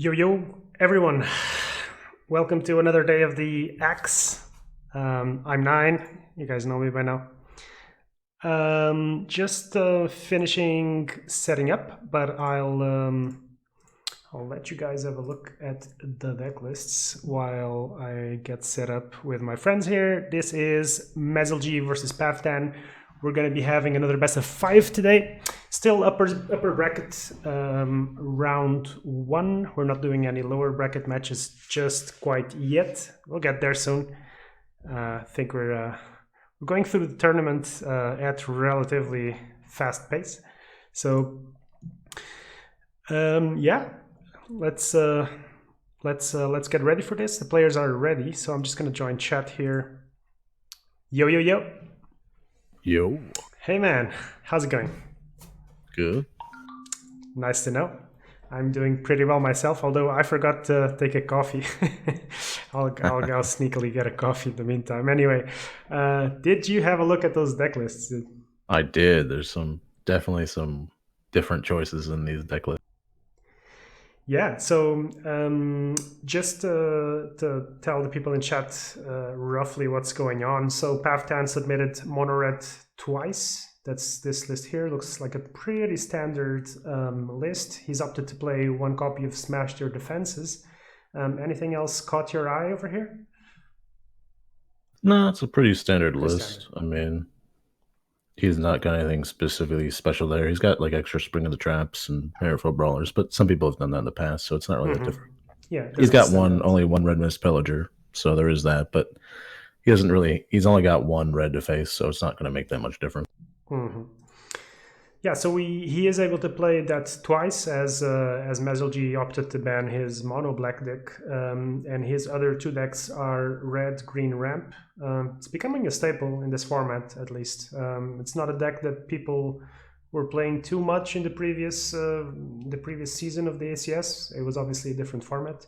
Yo, yo, everyone. Welcome to another day of the Axe. I'm Nine. You guys know me by now. Just finishing setting up, but I'll let you guys have a look at the deck lists while I get set up with my friends here. This is Meziljie versus Pavtan. We're going to be having another best of 5 today. Still upper bracket round 1. We're not doing any lower bracket matches just quite yet. We'll get there soon. I think we're going through the tournament at relatively fast pace. So yeah, let's get ready for this. The players are ready, so I'm just gonna join chat here. Yo, yo, yo. Yo. Hey man, how's it going? Good. Nice to know. I'm doing pretty well myself, although I forgot to take a coffee. I'll go sneakily get a coffee in the meantime. Anyway, did you have a look at those deck lists? I did. There's definitely some different choices in these deck lists. Yeah, so just to tell the people in chat roughly what's going on. So Pavtan submitted mono red twice. That's this list here. Looks like a pretty standard list. He's opted to play one copy of Smash Your Defenses. Anything else caught your eye over here? No, it's a pretty standard list. I mean, he's not got anything specifically special there. He's got like extra Spring of the Traps and Marifold Brawlers, but some people have done that in the past, so it's not really that different. Yeah, he's got only one red Mist Pillager, so there is that, but he's only got one red to face, so it's not going to make that much difference. Yeah, so he is able to play that twice as Meziljie opted to ban his mono black deck, and his other two decks are red green ramp. It's becoming a staple in this format, at least. It's not a deck that people were playing too much in the previous season of the ACS. It was obviously a different format,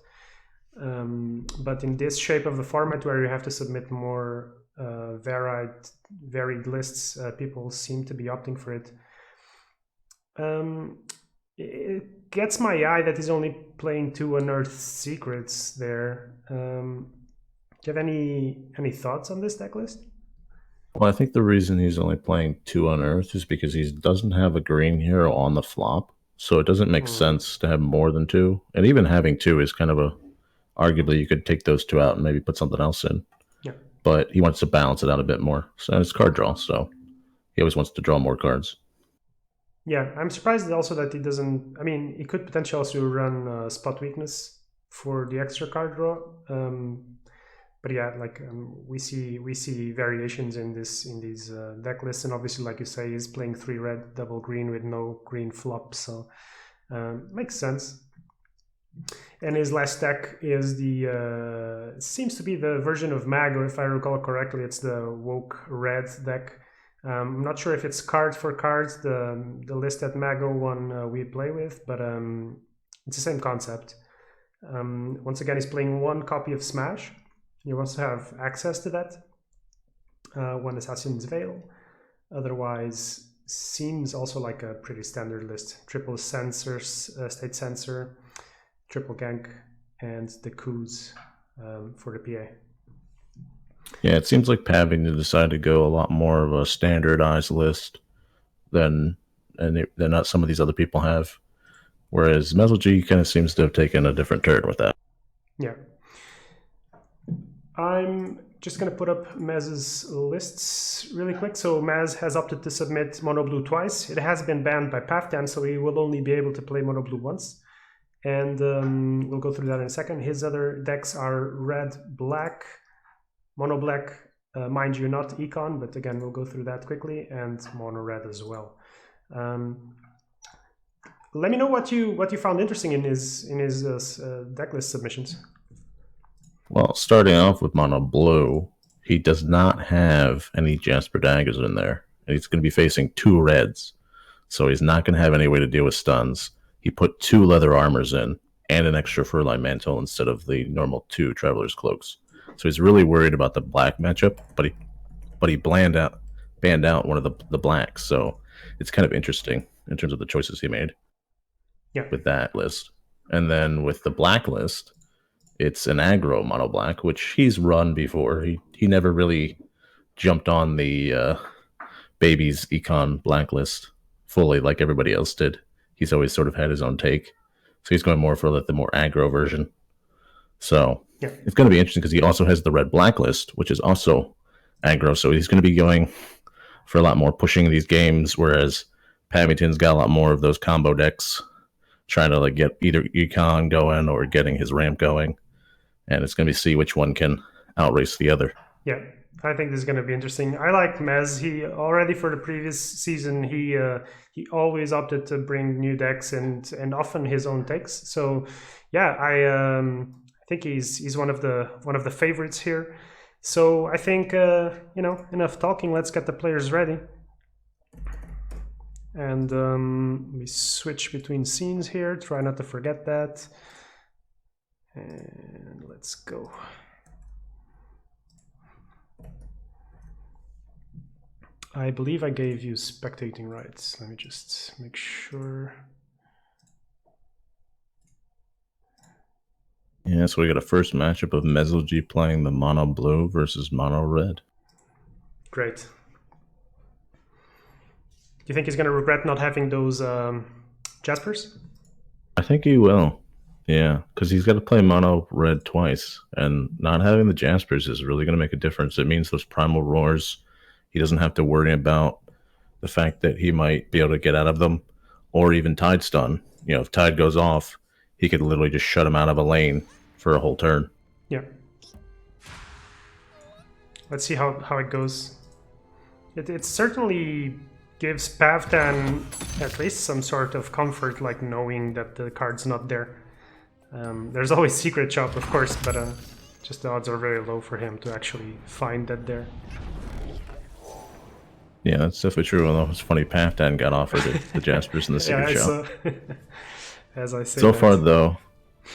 but in this shape of the format where you have to submit more varied lists, people seem to be opting for it. It gets my eye that he's only playing 2 Unearthed Secrets there. Do you have any thoughts on this deck list? Well, I think the reason he's only playing 2 Unearthed is because he doesn't have a green hero on the flop, so it doesn't make sense to have more than 2. And even having 2 is kind of arguably you could take those 2 out and maybe put something else in. Yeah. But he wants to balance it out a bit more. So it's card draw, so he always wants to draw more cards. Yeah, I'm surprised also that he doesn't. I mean, he could potentially also run Spot Weakness for the extra card draw. But yeah, like we see variations in these deck lists, and obviously, like you say, he's playing 3 red, double green with no green flop, so makes sense. And his last deck is seems to be the version of Mago, if I recall correctly. It's the Woke Red deck. I'm not sure if it's card for cards, the list that Mago one we play with, but it's the same concept. Once again, he's playing 1 copy of Smash. He wants to have access to that. 1 Assassin's Veil. Otherwise, seems also like a pretty standard list. Triple Sensors, State Sensor, Triple Gank, and the Coups for the PA. Yeah, it seems like Pavtan decided to go a lot more of a standardized list than not some of these other people have. Whereas Meziljie kind of seems to have taken a different turn with that. Yeah. I'm just going to put up Mez's lists really quick. So Mez has opted to submit Mono Blue twice. It has been banned by Pavtan, so he will only be able to play Mono Blue once. And we'll go through that in a second. His other decks are red, black, mono black, mind you, not econ, but again, we'll go through that quickly, and mono red as well. Let me know what you found interesting in his deck list submissions. Well, starting off with mono blue, he does not have any Jasper Daggers in there, and he's going to be facing 2 reds, so he's not going to have any way to deal with stuns. He put 2 leather armors in and an extra fur-lined mantle instead of the normal 2 traveler's cloaks. So he's really worried about the black matchup, but he banned out one of the blacks. So it's kind of interesting in terms of the choices he made with that list. And then with the Blacklist, it's an aggro mono black, which he's run before. He never really jumped on the baby's econ Blacklist fully like everybody else did. He's always sort of had his own take. So he's going more for like the more aggro version. So Yeah. it's going to be interesting because he also has the red Blacklist, which is also aggro. So he's going to be going for a lot more pushing these games, whereas Pavtan's got a lot more of those combo decks trying to like get either econ going or getting his ramp going. And it's going to be see which one can outrace the other. Yeah, I think this is going to be interesting. I like Mez. He already for the previous season he always opted to bring new decks and often his own takes. So yeah, I think he's one of the favorites here. So I think enough talking. Let's get the players ready. And we switch between scenes here. Try not to forget that. And let's go. I believe I gave you spectating rights. Let me just make sure. Yeah, so we got a first matchup of Meziljie playing the mono blue versus mono red. Great. Do you think he's going to regret not having those Jaspers? I think he will. Yeah, because he's got to play mono red twice, and not having the Jaspers is really going to make a difference. It means those primal roars, he doesn't have to worry about the fact that he might be able to get out of them, or even Tide stun. You know, if Tide goes off, he could literally just shut him out of a lane for a whole turn. Yeah. Let's see how it goes. It certainly gives Pavtan at least some sort of comfort, like knowing that the card's not there. There's always secret shop, of course, but just the odds are very low for him to actually find that there. Yeah, that's definitely true. Although it's funny, Pavtan got offered the Jaspers in the secret shop. As I say. So far, though,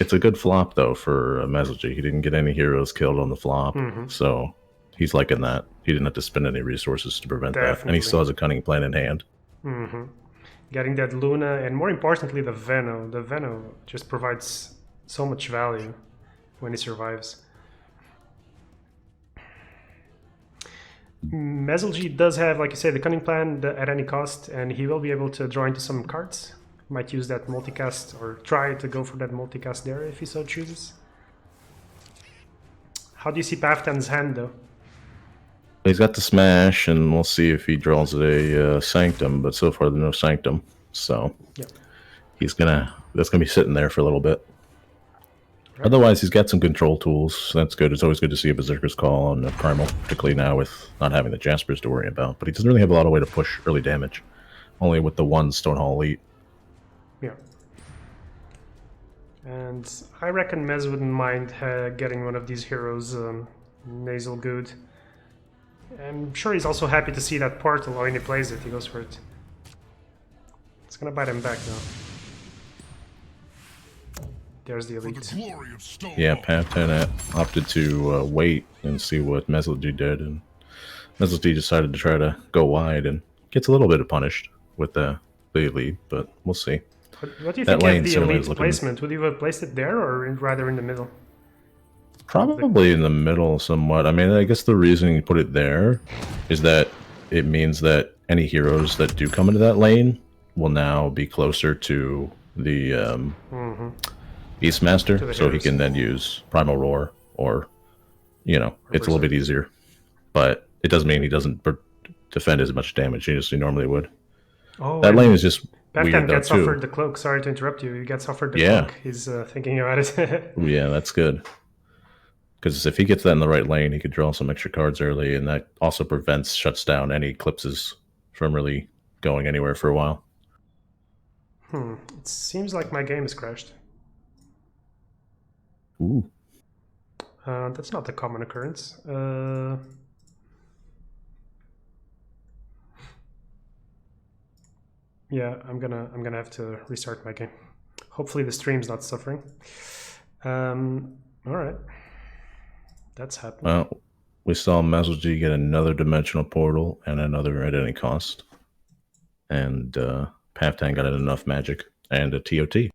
it's a good flop though for Meziljie. He didn't get any heroes killed on the flop, so he's liking that. He didn't have to spend any resources to prevent that, and he still has a cunning plan in hand. Getting that Luna, and more importantly, the Veno. The Veno just provides so much value when he survives. Meziljie does have, like you say, the cunning plan at any cost, and he will be able to draw into some cards. Might use that multicast, or try to go for that multicast there if he so chooses. How do you see Pavtan's hand, though? He's got the smash, and we'll see if he draws a sanctum. But so far, there's no sanctum, so that's gonna be sitting there for a little bit. Right. Otherwise, he's got some control tools. So that's good. It's always good to see a Berserker's Call on the Primal, particularly now with not having the Jaspers to worry about. But he doesn't really have a lot of way to push early damage, only with the one Stonehall Elite. Yeah. And I reckon Mez wouldn't mind getting one of these heroes, Nasal Good. I'm sure he's also happy to see that portal. When he plays it, he goes for it. It's gonna bite him back now. There's the Elite. Yeah, Pavtan opted to wait and see what Meziljie did, and Meziljie decided to try to go wide and gets a little bit punished with the Elite, but we'll see. What do you think of the Elite placement? Would you have placed it there or rather in the middle? Probably in the middle somewhat. I mean, I guess the reason you put it there is that it means that any heroes that do come into that lane will now be closer to the Beastmaster, so he can then use Primal Roar, or, you know, it's a little bit easier. But it doesn't mean he doesn't defend as much damage as he normally would. Oh, that lane is just Pavtan gets offered the cloak. Sorry to interrupt you. He gets offered the cloak. He's thinking about it. Yeah, that's good. Because if he gets that in the right lane, he could draw some extra cards early, and that also shuts down any Eclipses from really going anywhere for a while. It seems like my game is crashed. Ooh. That's not a common occurrence. Yeah, I'm gonna have to restart my game. Hopefully the stream's not suffering. All right. That's happening. Well, we saw Meziljie get another dimensional portal and another at any cost. And Pavtan got enough magic and a TOT.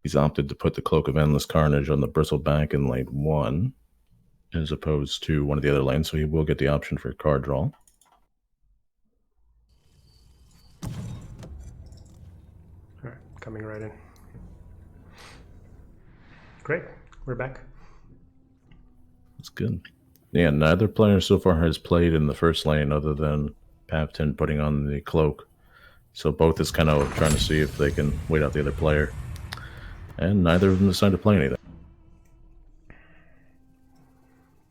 He's opted to put the Cloak of Endless Carnage on the Bristleback in lane 1, as opposed to one of the other lanes, so he will get the option for card draw. Alright, coming right in. Great, we're back. That's good. Yeah, neither player so far has played in the first lane other than Pavtan putting on the Cloak. So both is kind of trying to see if they can wait out the other player. And neither of them decided to play anything.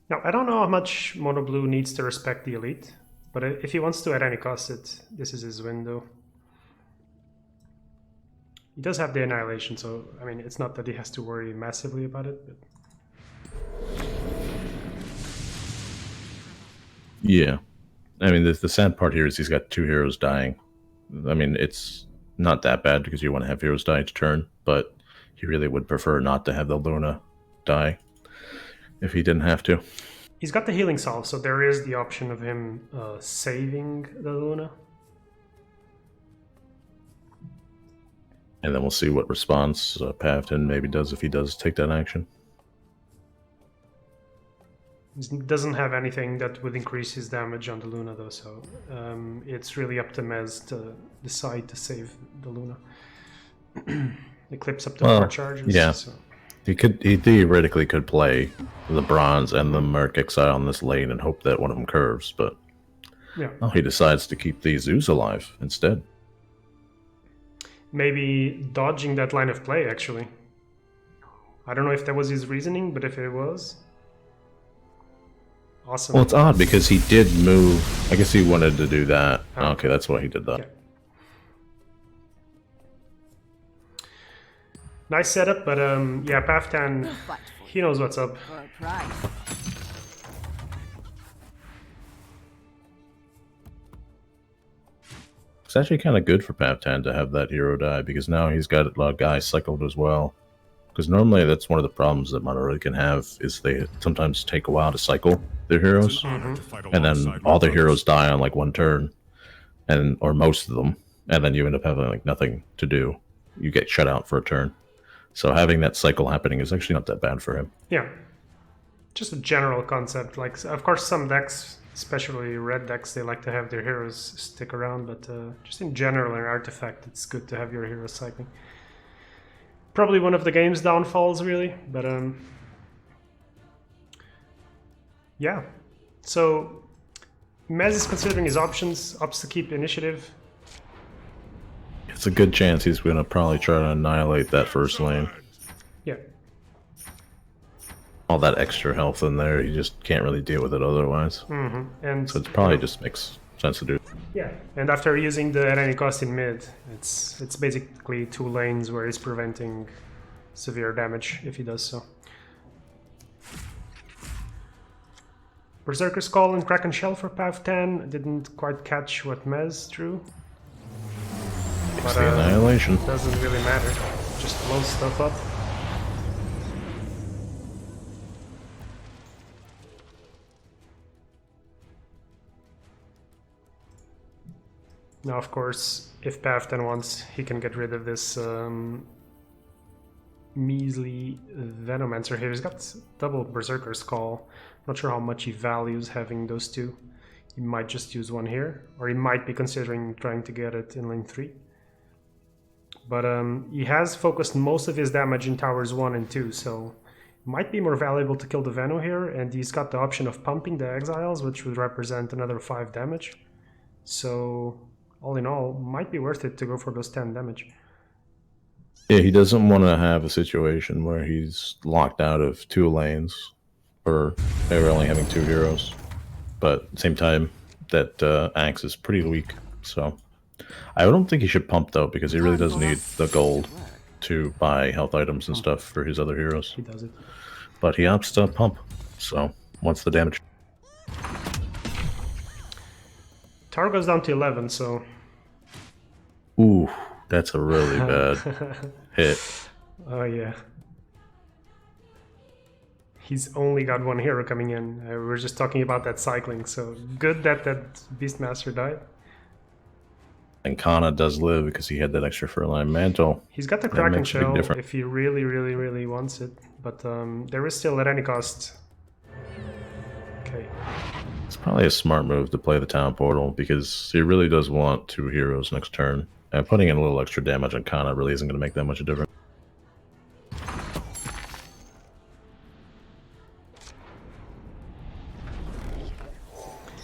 Now, I don't know how much Mono Blue needs to respect the Elite, but if he wants to at any cost, this is his window. He does have the Annihilation, so, I mean, it's not that he has to worry massively about it, but... Yeah. I mean, the sad part here is he's got 2 heroes dying. I mean, it's not that bad because you want to have heroes die each turn, but he really would prefer not to have the Luna die if he didn't have to. He's got the Healing Salve, so there is the option of him saving the Luna. And then we'll see what response Pavtan maybe does if he does take that action. He doesn't have anything that would increase his damage on the Luna, though, so it's really up to Mez to decide to save the Luna. Eclipse up to 4 charges. Yeah. So. He theoretically could play the Bronze and the Merc Exile on this lane and hope that one of them curves, but yeah. Oh, he decides to keep the Zeus alive instead. Maybe dodging that line of play, actually. I don't know if that was his reasoning, but if it was... Awesome. Well, it's odd because he did move... I guess he wanted to do that. Oh. Okay, that's why he did that. Okay. Nice setup, but yeah, Pavtan, he knows what's up. It's actually kind of good for Pavtan to have that hero die, because now he's got a lot of guys cycled as well. Because normally that's one of the problems that Monterey can have, is they sometimes take a while to cycle their heroes, and then all their heroes die on like 1 turn, or most of them, and then you end up having like nothing to do. You get shut out for a turn. So having that cycle happening is actually not that bad for him. Yeah. Just a general concept. Like, of course, some decks, especially red decks, they like to have their heroes stick around, but just in general, in Artifact, it's good to have your heroes cycling. Probably one of the game's downfalls, really, but yeah. So Mez is considering his options, opts to keep initiative. It's a good chance he's going to probably try to annihilate that first lane. Yeah. All that extra health in there, you just can't really deal with it otherwise. And so it probably just makes sense to do. Yeah, and after using the at any cost in mid, it's basically 2 lanes where he's preventing severe damage if he does so. Berserker's Call and Kraken Shell for Pavtan. Didn't quite catch what Mez drew. It's the annihilation. Doesn't really matter. Just blows stuff up. Now, of course, if Pavtan wants, he can get rid of this measly Venomancer here. He's got double Berserker's Call. Not sure how much he values having those 2. He might just use 1 here, or he might be considering trying to get it in lane 3. But he has focused most of his damage in towers 1 and 2, so it might be more valuable to kill the Veno here, and he's got the option of pumping the Exiles, which would represent another 5 damage. So, all in all, might be worth it to go for those 10 damage. Yeah, he doesn't want to have a situation where he's locked out of 2 lanes, or they're only having 2 heroes. But at the same time, that Axe is pretty weak, so... I don't think he should pump, though, because he really does need the gold to buy health items and stuff for his other heroes. He does it. But he opts to pump, so wants the damage. Tower goes down to 11, so... Ooh, that's a really bad hit. Oh, yeah. He's only got 1 hero coming in. We were just talking about that cycling, so good that that Beastmaster died. And Kana does live because he had that extra fur-lined mantle. He's got the That Kraken makes a big Shell difference. if he really, really, really wants it. But there is still at any cost. Okay. It's probably a smart move to play the town portal because he really does want 2 heroes next turn. And putting in a little extra damage on Kana really isn't going to make that much of a difference.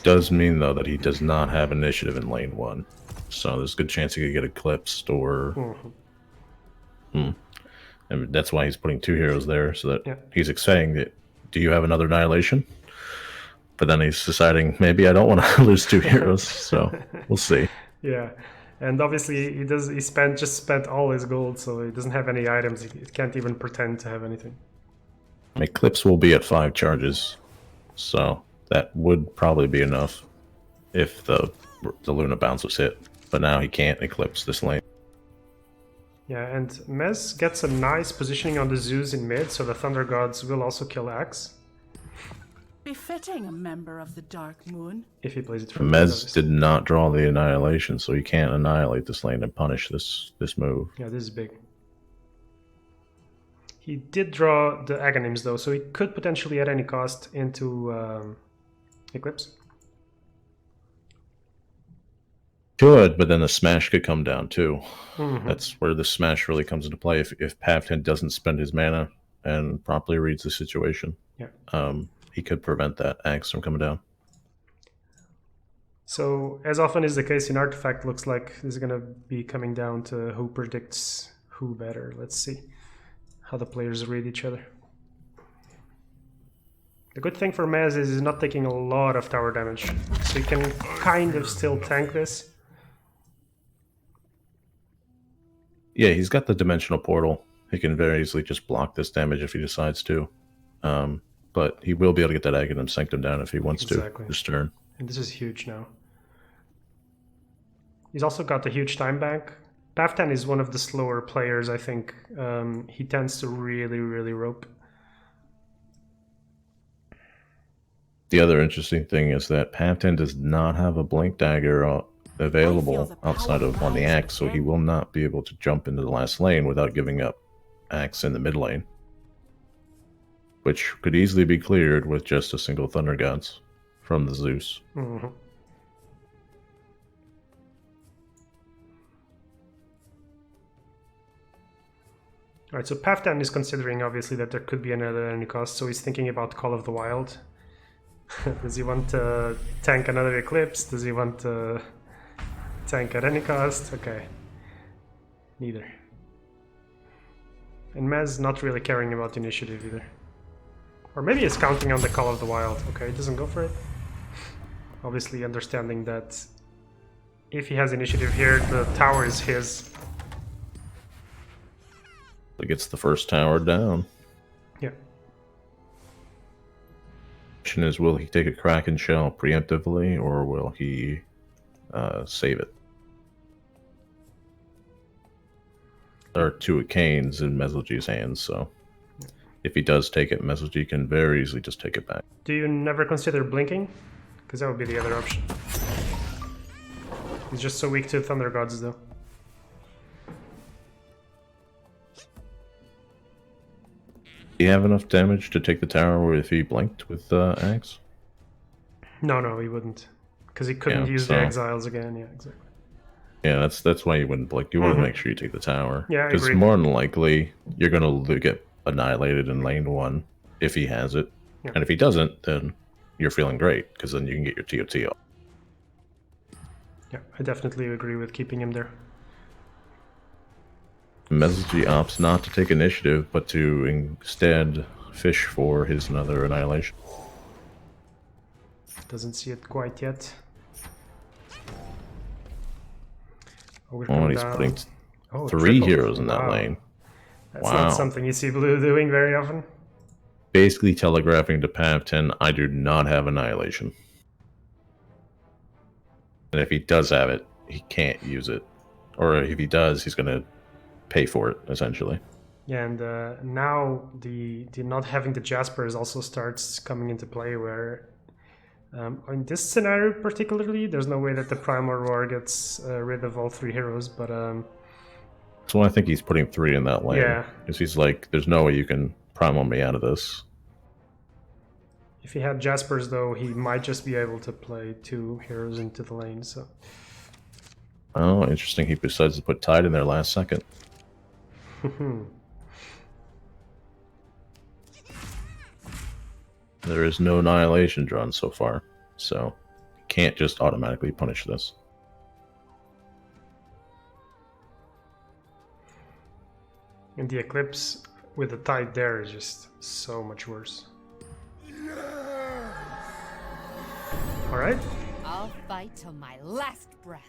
Does mean, though, that he does not have initiative in lane 1. So there's a good chance he could get eclipsed or... And that's why he's putting 2 heroes there, so that he's saying that, do you have another Annihilation? But then he's deciding, maybe I don't want to lose 2 heroes, so we'll see. Yeah, and obviously he just spent all his gold, so he doesn't have any items. He can't even pretend to have anything. Eclipse will be at 5 charges, so that would probably be enough if the Luna bounce was hit. But now he can't Eclipse this lane. Yeah, and Mez gets a nice positioning on the Zeus in mid, so the Thunder Gods will also kill Axe. Befitting a member of the Dark Moon. If he plays it for Mez did not draw the Annihilation, so he can't annihilate this lane and punish this move. Yeah, this is big. He did draw the Aghanim's though, so he could potentially at any cost into Eclipse. Could, but then the smash could come down too. That's where the smash really comes into play if Pavtan doesn't spend his mana and properly reads the situation. Yeah. He could prevent that axe from coming down. So, as often is the case in Artifact, looks like this is going to be coming down to who predicts who better. Let's see how the players read each other. The good thing for Mez is he's not taking a lot of tower damage, so he can kind of still tank this. Yeah, he's got the Dimensional Portal. He can very easily just block this damage if he decides to. But he will be able to get that Aghanim Sanctum down if he wants to this turn. And this is huge now. He's also got a huge time bank. Pavtan is one of the slower players, I think. He tends to really, really rope. The other interesting thing is that Pavtan does not have a Blink Dagger available outside of on the Axe, so he will not be able to jump into the last lane without giving up Axe in the mid lane, which could easily be cleared with just a single Thunder Gods from the Zeus. Alright, so Pavtan is considering obviously that there could be another enemy cost, so he's thinking about Call of the Wild. Does he want to tank another Eclipse? Does he want to tank at any cost? Okay. Neither. And Mez not really caring about initiative either. Or maybe he's counting on the Call of the Wild. Okay, he doesn't go for it. Obviously understanding that if he has initiative here, the tower is his. He gets the first tower down. Yeah. Question is, will he take a Kraken Shell preemptively, or will he save it? There are 2 Canes in Meziljie's hands, so if he does take it, Meziljie can very easily just take it back. Do you never consider blinking? Because that would be the other option. He's just so weak to Thunder Gods, though. Do you have enough damage to take the tower if he blinked with Axe? No, he wouldn't. Because he couldn't use the Exiles again, yeah, exactly. Yeah, that's why you wouldn't blink. You want to make sure you take the tower. Yeah, because more than likely, you're going to get annihilated in lane 1 if he has it. Yeah. And if he doesn't, then you're feeling great, because then you can get your TOT off. Yeah, I definitely agree with keeping him there. Meziljie opts not to take initiative, but to instead fish for his another annihilation. Doesn't see it quite yet. Oh, he's putting 3 heroes in that lane. That's not something you see Blue doing very often. Basically telegraphing to Pavtan, I do not have annihilation. And if he does have it, he can't use it. Or if he does, he's going to pay for it, essentially. Yeah, and now the not having the Jaspers also starts coming into play, where In this scenario particularly, there's no way that the Primal Roar gets rid of all 3 heroes, but so I think he's putting 3 in that lane. Yeah. Because he's like, there's no way you can primal me out of this. if he had Jaspers though, he might just be able to play 2 heroes into the lane, so... Oh, interesting. He decides to put Tide in there last second. There is no Annihilation drawn so far, so you can't just automatically punish this. And the Eclipse with the Tide there is just so much worse. Alright, I'll fight till my last breath.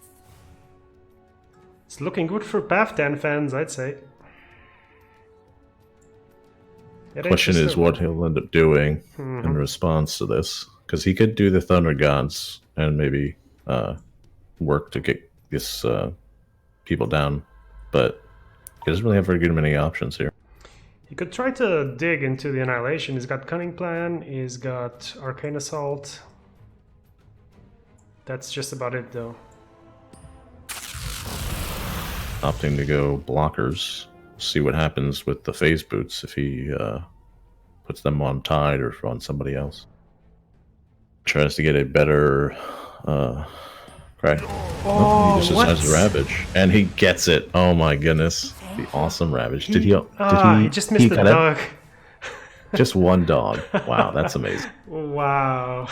it's looking good for Pavtan fans, I'd say. It ain't Question just is a- what he'll end up doing in response to this, because he could do the Thunder Gods and maybe work to get this people down, but he doesn't really have very good many options here. He could try to dig into the Annihilation. He's got Cunning Plan, he's got Arcane Assault. That's just about it though. Opting to go blockers. See what happens with the phase boots if he puts them on Tide or on somebody else. Tries to get a better crack. Oh, he just what? has Ravage, and he gets it. Oh my goodness, the awesome Ravage. Did he just missed the cut it? dog. Just one dog. Wow, that's amazing. Wow.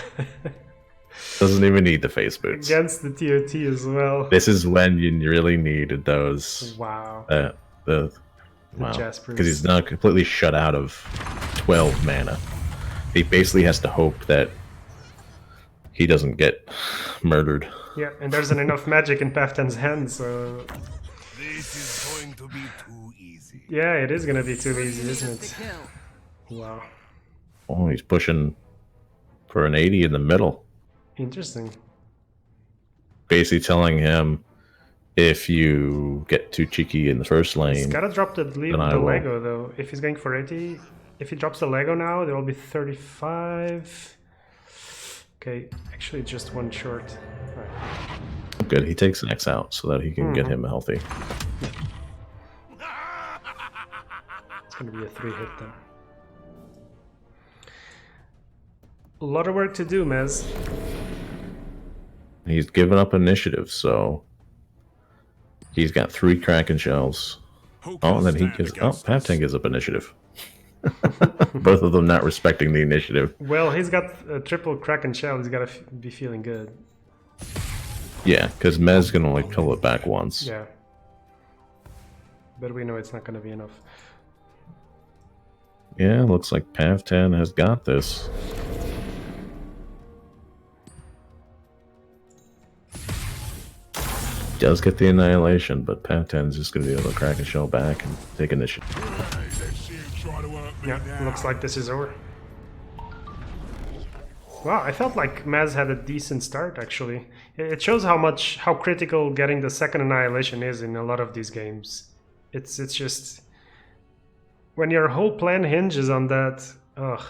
Doesn't even need the face boots. Against the TOT as well. This is when you really needed those. Wow. Wow, Jaspers. because he's not completely shut out of 12 mana. He basically has to hope that he doesn't get murdered. Yeah, and there's enough magic in Pavtan's hand, so... This is going to be too easy. Yeah, it is gonna be too easy, isn't it? Wow. Oh, he's pushing for an 80 in the middle. Interesting. Basically telling him, if you get too cheeky in the first He's lane, gotta drop the then I will. Lego, though. If he's going for 80... If he drops the Lego now, there will be 35... Okay, actually just one short. Right. good. He takes an X out so that he can get him healthy. It's gonna be a 3-hit then. A lot of work to do, Mez. He's given up initiative, so he's got 3 Kraken shells. Oh, and then he gives... Oh, Pavtan gives up initiative. Both of them not respecting the initiative. Well, he's got a triple Kraken shell. He's got to be feeling good. Yeah, because Mez can only pull it back once. Yeah. But we know it's not going to be enough. Yeah, looks like Pavtan has got this. Does get the annihilation, but Pavtan's just going to be able to crack a shell back and take initiative. Yeah, looks like this is over. Wow, I felt like Maz had a decent start, actually. It shows how critical getting the second annihilation is in a lot of these games. It's just... When your whole plan hinges on that, ugh.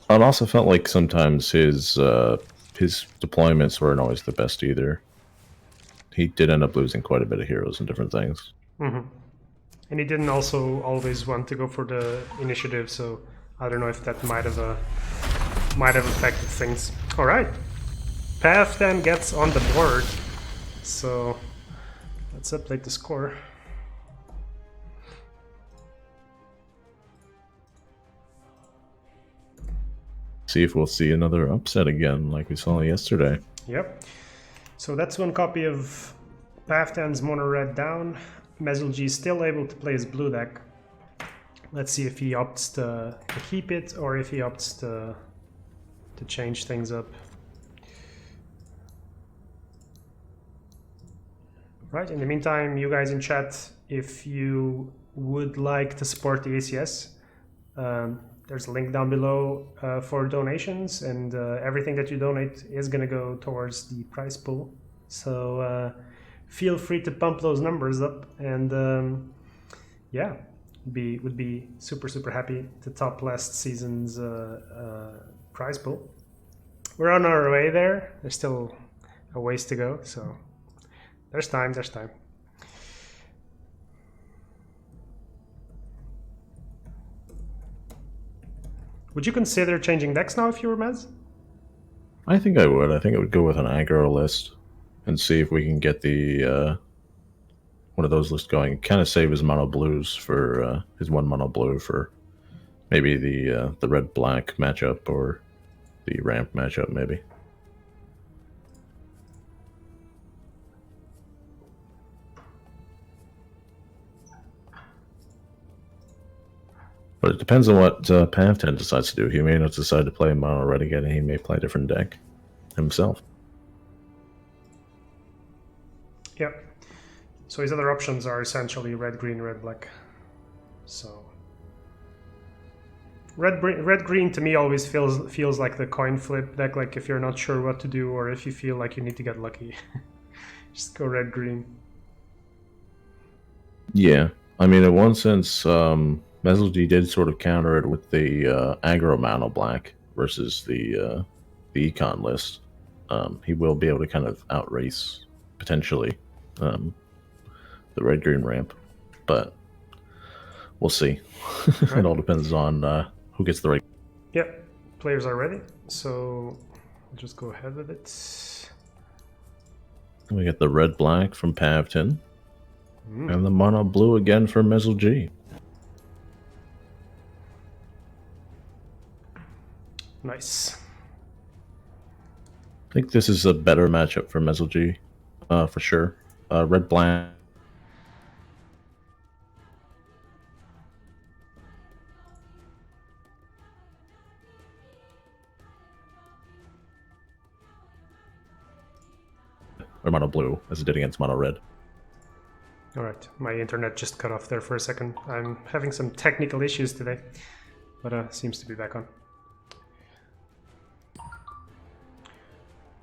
It also felt like sometimes his deployments weren't always the best either. He did end up losing quite a bit of heroes and different things. Mm-hmm. And he didn't also always want to go for the initiative, so I don't know if that might have affected things. All right, Pavtan gets on the board, so let's update the score. See if we'll see another upset again, like we saw yesterday. Yep. So that's one copy of Pavtan's Mono Red down. Meziljie is still able to play his blue deck. Let's see if he opts to keep it or if he opts to change things up. Right, in the meantime, you guys in chat, if you would like to support the ACS, there's a link down below for donations, and everything that you donate is going to go towards the prize pool. So feel free to pump those numbers up, and yeah, would be super happy to top last season's prize pool. We're on our way there. There's still a ways to go, so there's time. Would you consider changing decks now if you were Mez? I think I would. I think I would go with an aggro list and see if we can get the one of those lists going. Kind of save his mono blues for his one mono blue for maybe the red black matchup or the ramp matchup maybe. But it depends on what Pavtan decides to do. He may not decide to play mono red again, and he may play a different deck himself. Yep. So his other options are essentially red, green, red, black. So red, green to me always feels like the coin flip deck. Like if you're not sure what to do, or if you feel like you need to get lucky, just go red, green. Yeah, I mean, in one sense, Meziljie did sort of counter it with the aggro mono black versus the econ list. He will be able to kind of outrace potentially the red green ramp, but we'll see. It all depends on who gets the right. Yep, players are ready, so I'll just go ahead with it. We get the red black from Pavtan, and the mono blue again from Meziljie. Nice. I think this is a better matchup for Meziljie, for sure. Red black. Or mono blue, as it did against mono red. Alright, my internet just cut off there for a second. I'm having some technical issues today, but seems to be back on.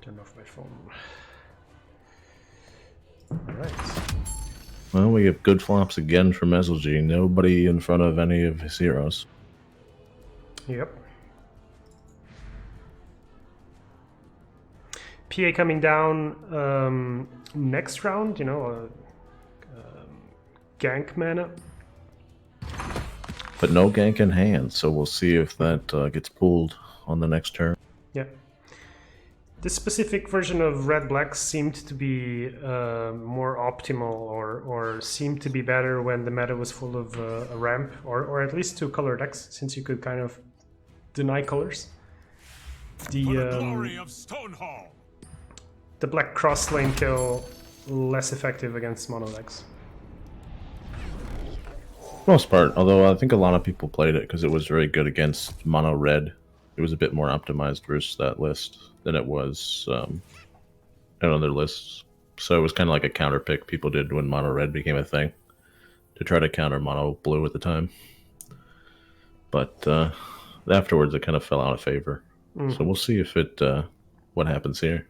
Turn off my phone. Alright. Well, we get good flops again for Meziljie. Nobody in front of any of his heroes. Yep. PA coming down next round, you know, gank mana. But no gank in hand, so we'll see if that gets pulled on the next turn. Yeah. This specific version of red-black seemed to be more optimal, or seemed to be better when the meta was full of a ramp, or at least two color decks, since you could kind of deny colors. The glory of Stonehall. The black cross lane kill less effective against mono decks. Most part, although I think a lot of people played it because it was very good against mono red. It was a bit more optimized versus that list than it was in other lists. So it was kind of like a counter pick people did when mono red became a thing to try to counter mono blue at the time. But afterwards, it kind of fell out of favor. So we'll see if it what happens here.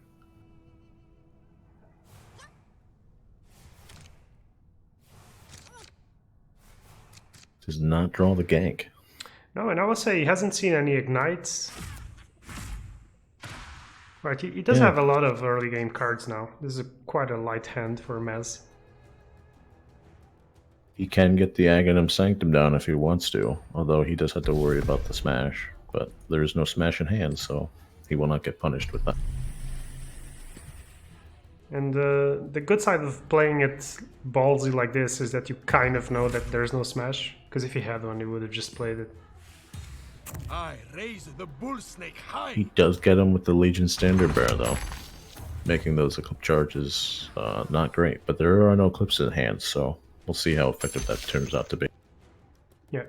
Does not draw the gank. No, and I will say he hasn't seen any ignites. Right, he does have a lot of early game cards now. This is quite a light hand for Mez. He can get the Aghanim Sanctum down if he wants to, although he does have to worry about the smash. But there is no smash in hand, so he will not get punished with that. And the good side of playing it ballsy like this is that you kind of know that there's no smash, because if he had one, he would have just played it. I raise the bull snake high. He does get him with the Legion Standard Bearer, though, making those clip charges not great. But there are no clips in hand, so we'll see how effective that turns out to be. Yeah,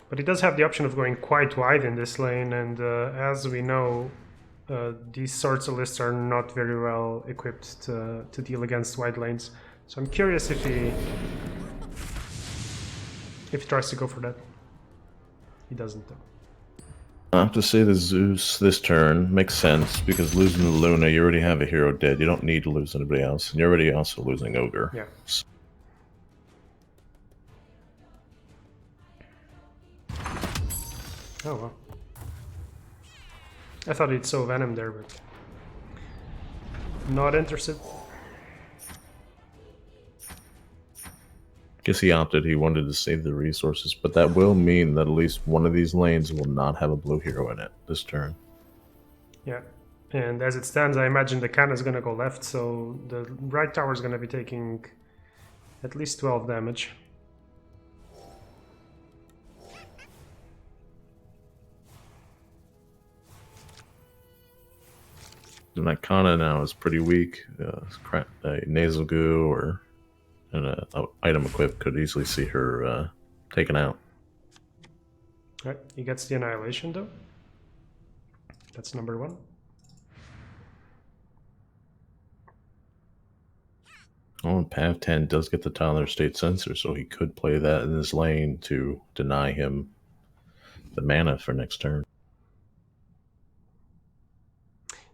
but he does have the option of going quite wide in this lane, and as we know, these sorts of lists are not very well equipped to deal against wide lanes. So I'm curious if he tries to go for that. He doesn't, though. I have to say the Zeus this turn makes sense, because losing the Luna, you already have a hero dead. You don't need to lose anybody else, and you're already also losing Ogre. Yeah. Oh well. I thought he'd sow Venom there, but not interested. Guess he opted. He wanted to save the resources, but that will mean that at least one of these lanes will not have a blue hero in it this turn. Yeah, and as it stands, I imagine the Kana is going to go left, so the right tower is going to be taking at least 12 damage. And that Kana now is pretty weak. A nasal goo or an item equipped could easily see her taken out. Right, he gets the Annihilation though. That's number 1. Oh, and Pavtan does get the Tyler State Sensor, so he could play that in his lane to deny him the mana for next turn.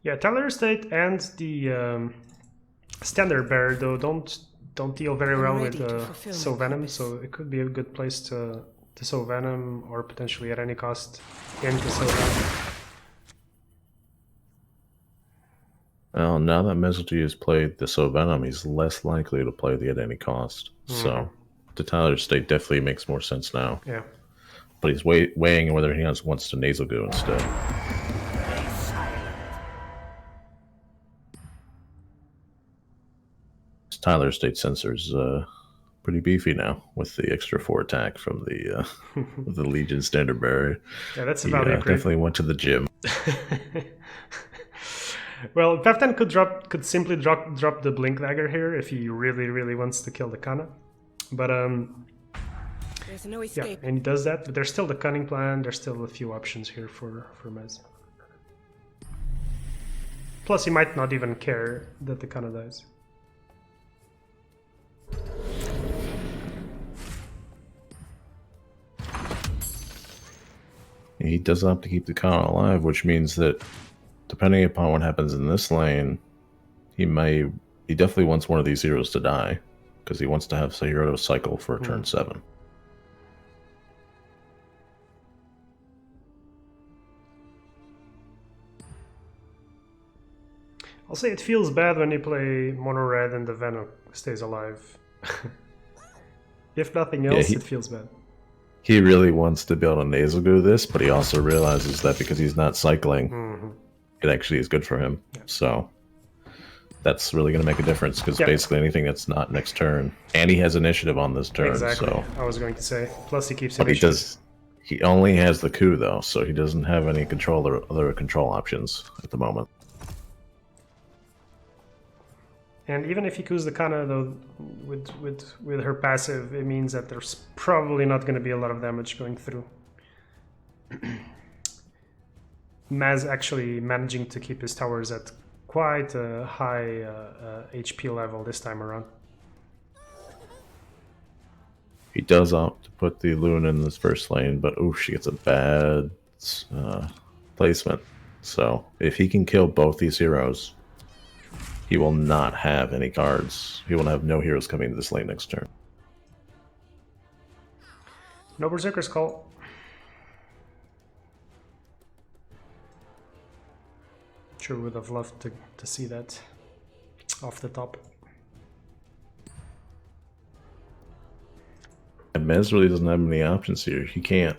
Yeah, Tyler State and the Standard Bearer though don't deal very well with sow Venom, so it could be a good place to sow Venom, or potentially at any cost into sow Venom. Well, now that Meziljie has played the sow Venom, he's less likely to play the at any cost. So the Tyler State definitely makes more sense now. Yeah. But he's weighing whether he wants to nasal goo instead. Tyler State Sensor's pretty beefy now with the extra 4 attack from the the Legion Standard Bearer. Yeah, that's about it. Definitely went to the gym. Well, Pavtan could simply drop the Blink Dagger here if he really wants to kill the Kana. But There's no escape. yeah, and he does that, but there's still the Cunning Plan, there's still a few options here for Mez. Plus he might not even care that the Kana dies. He does opt to keep the Kana alive, which means that depending upon what happens in this lane, he definitely wants one of these heroes to die, because he wants to have a hero cycle for turn 7. I'll say it feels bad when you play mono red and the Venom stays alive. If nothing else, it feels bad. He really wants to be able to nasal goo this, but he also realizes that because he's not cycling, it actually is good for him. Yeah. So that's really going to make a difference, because basically anything that's not next turn, and he has initiative on this turn. Exactly. So I was going to say. Plus he keeps initiative. He only has the coup though, so he doesn't have any control or other control options at the moment. And even if he coups the Kana, though, with her passive, it means that there's probably not going to be a lot of damage going through. Maz actually managing to keep his towers at quite a high HP level this time around. He does opt to put the Luna in this first lane, but oof, she gets a bad placement. So if he can kill both these heroes, he will not have any cards. He will have no heroes coming into this lane next turn. No Berserker's Call. Sure would have loved to see that off the top. And Mez really doesn't have many options here. He can't.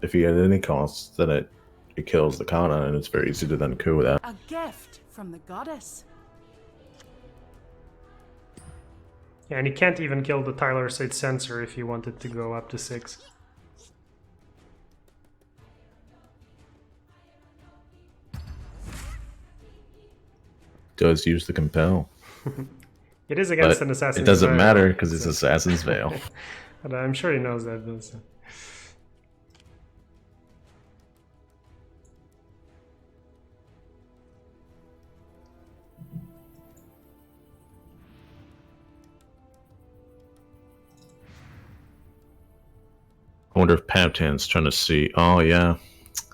If he had any costs, then it kills the Kana, and it's very easy to then coup that. A gift from the goddess. Yeah, and he can't even kill the Tyler State Sensor if he wanted to go up to 6. Does use the compel. It is against an Assassin's Veil. It doesn't matter because it's Assassin's Veil. But I'm sure he knows that though. So. I wonder if Pavtan's trying to see. Oh yeah,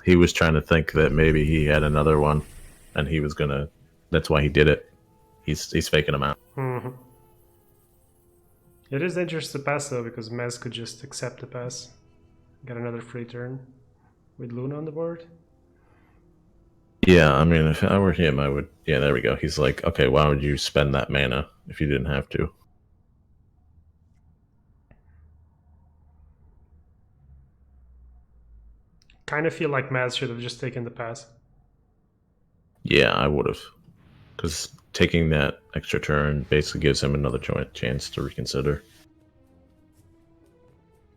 he was trying to think that maybe he had another one, and he was gonna. That's why he did it. He's faking him out. Mm-hmm. It is dangerous to pass though, because Mez could just accept the pass, get another free turn. with Luna on the board. Yeah, I mean, if I were him, I would... Yeah, there we go. He's like, okay, why would you spend that mana if you didn't have to? Kind of feel like Maz should have just taken the pass. Yeah, I would have. Because taking that extra turn basically gives him another chance to reconsider.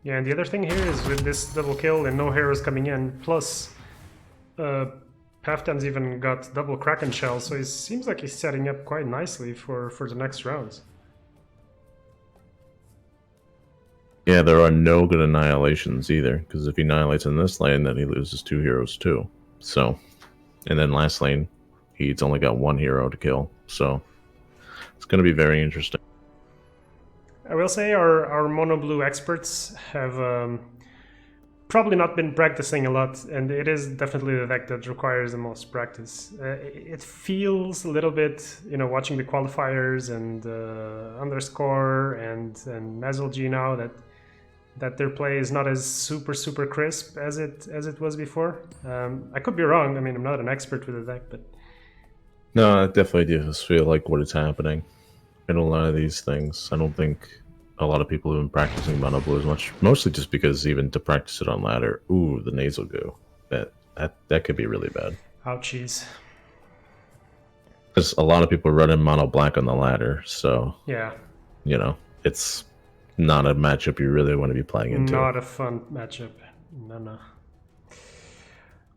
Yeah, and the other thing here is with this double kill and no heroes coming in, plus Pavtan's even got double Kraken Shell, so it seems like he's setting up quite nicely for the next rounds. Yeah, there are no good annihilations either, because if he annihilates in this lane, then he loses 2 heroes too. So, and then last lane, he's only got 1 hero to kill, so it's going to be very interesting. I will say our mono blue experts have probably not been practicing a lot, and it is definitely the deck that requires the most practice. It feels a little bit, you know, watching the qualifiers and Underscore and Meziljie now that their play is not as super crisp as it was before. I could be wrong. I mean, I'm not an expert with the deck, but no, it definitely does feel like what is happening in a lot of these things. I don't think a lot of people have been practicing mono blue as much, mostly just because even to practice it on ladder, ooh, the nasal goo, that could be really bad. ouchies. Because a lot of people are running mono black on the ladder, so Yeah, you know, it's not a matchup you really want to be playing into. not a fun matchup. No.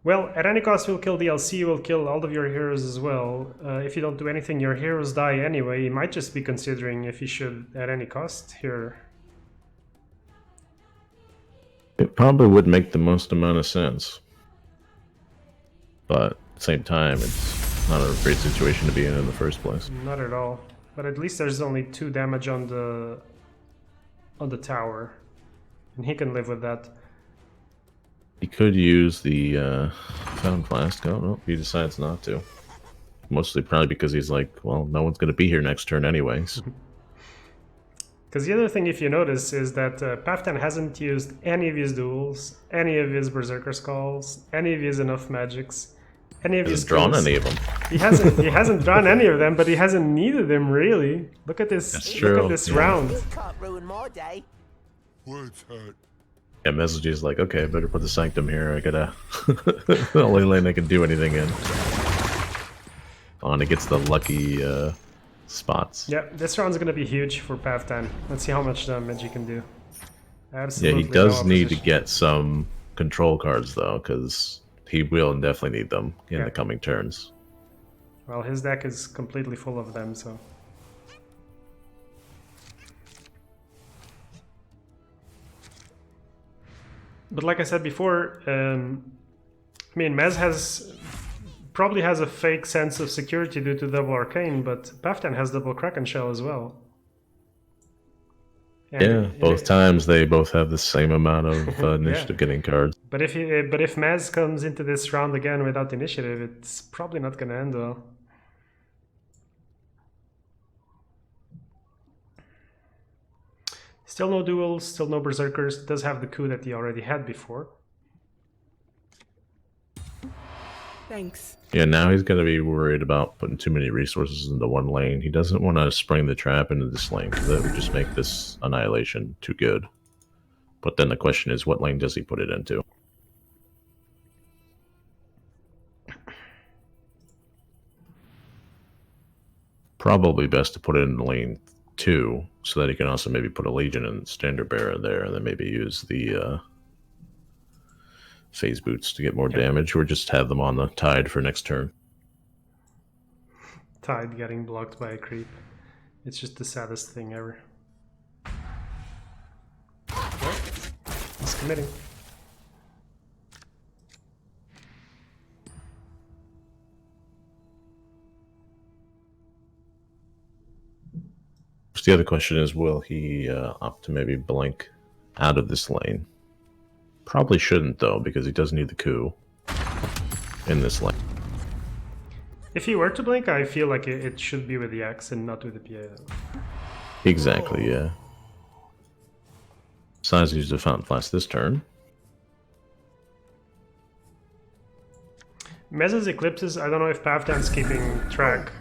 Well, at any cost, we'll kill DLC, we'll kill all of your heroes as well. If you don't do anything, your heroes die anyway. You might just be considering if you should, at any cost, here. It probably would make the most amount of sense. But at the same time, it's not a great situation to be in the first place. Not at all. But at least there's only 2 damage on the tower. And he can live with that. He could use the Fountain Flask. Oh, no, he decides not to. Mostly probably because he's like, well, no one's going to be here next turn anyways. Because the other thing, if you notice, is that Pavtan hasn't used any of his duels, any of his Berserker Skulls, any of his enough magics, any of He his hasn't drawn skills. any of them. He hasn't drawn any of them, but he hasn't needed them really. Look at this. That's Look true, at this yeah. round. This can't ruin my day. What's that? Yeah, Meziljie's like, okay, I better put the Sanctum here. I gotta... the only lane I can do anything in. Oh, and it gets the lucky spots. Yeah, this round's gonna be huge for Pavtan. Let's see how much damage he can do. Absolutely. Yeah, he does no need to opposition. get some control cards, though, because he will definitely need them in the coming turns. Well, his deck is completely full of them, so. But like I said before, I mean, Mez probably has a fake sense of security due to double arcane, but Pavtan has double Kraken Shell as well. And Yeah, both times they both have the same amount of initiative getting cards. But if Maz comes into this round again without initiative, it's probably not going to end well. Still no duels, still no berserkers. Does have the coup that he already had before. Thanks. Yeah, now he's going to be worried about putting too many resources into one lane. He doesn't want to spring the trap into this lane, because that would just make this Annihilation too good. But then the question is, what lane does he put it into? Probably best to put it in lane 2, so that he can also maybe put a Legion and Standard Bearer there, and then maybe use the Phase Boots to get more damage, or just have them on the Tide for next turn. Tide getting blocked by a creep. It's just the saddest thing ever. Well, he's committing. The other question is, will he opt to maybe blink out of this lane? Probably shouldn't, though, because he does need the coup in this lane. If he were to blink, I feel like it should be with the X and not with the PA. Exactly, yeah. Besides, use the Fountain Flask this turn. Mez's eclipses, I don't know if Pavtan's keeping track.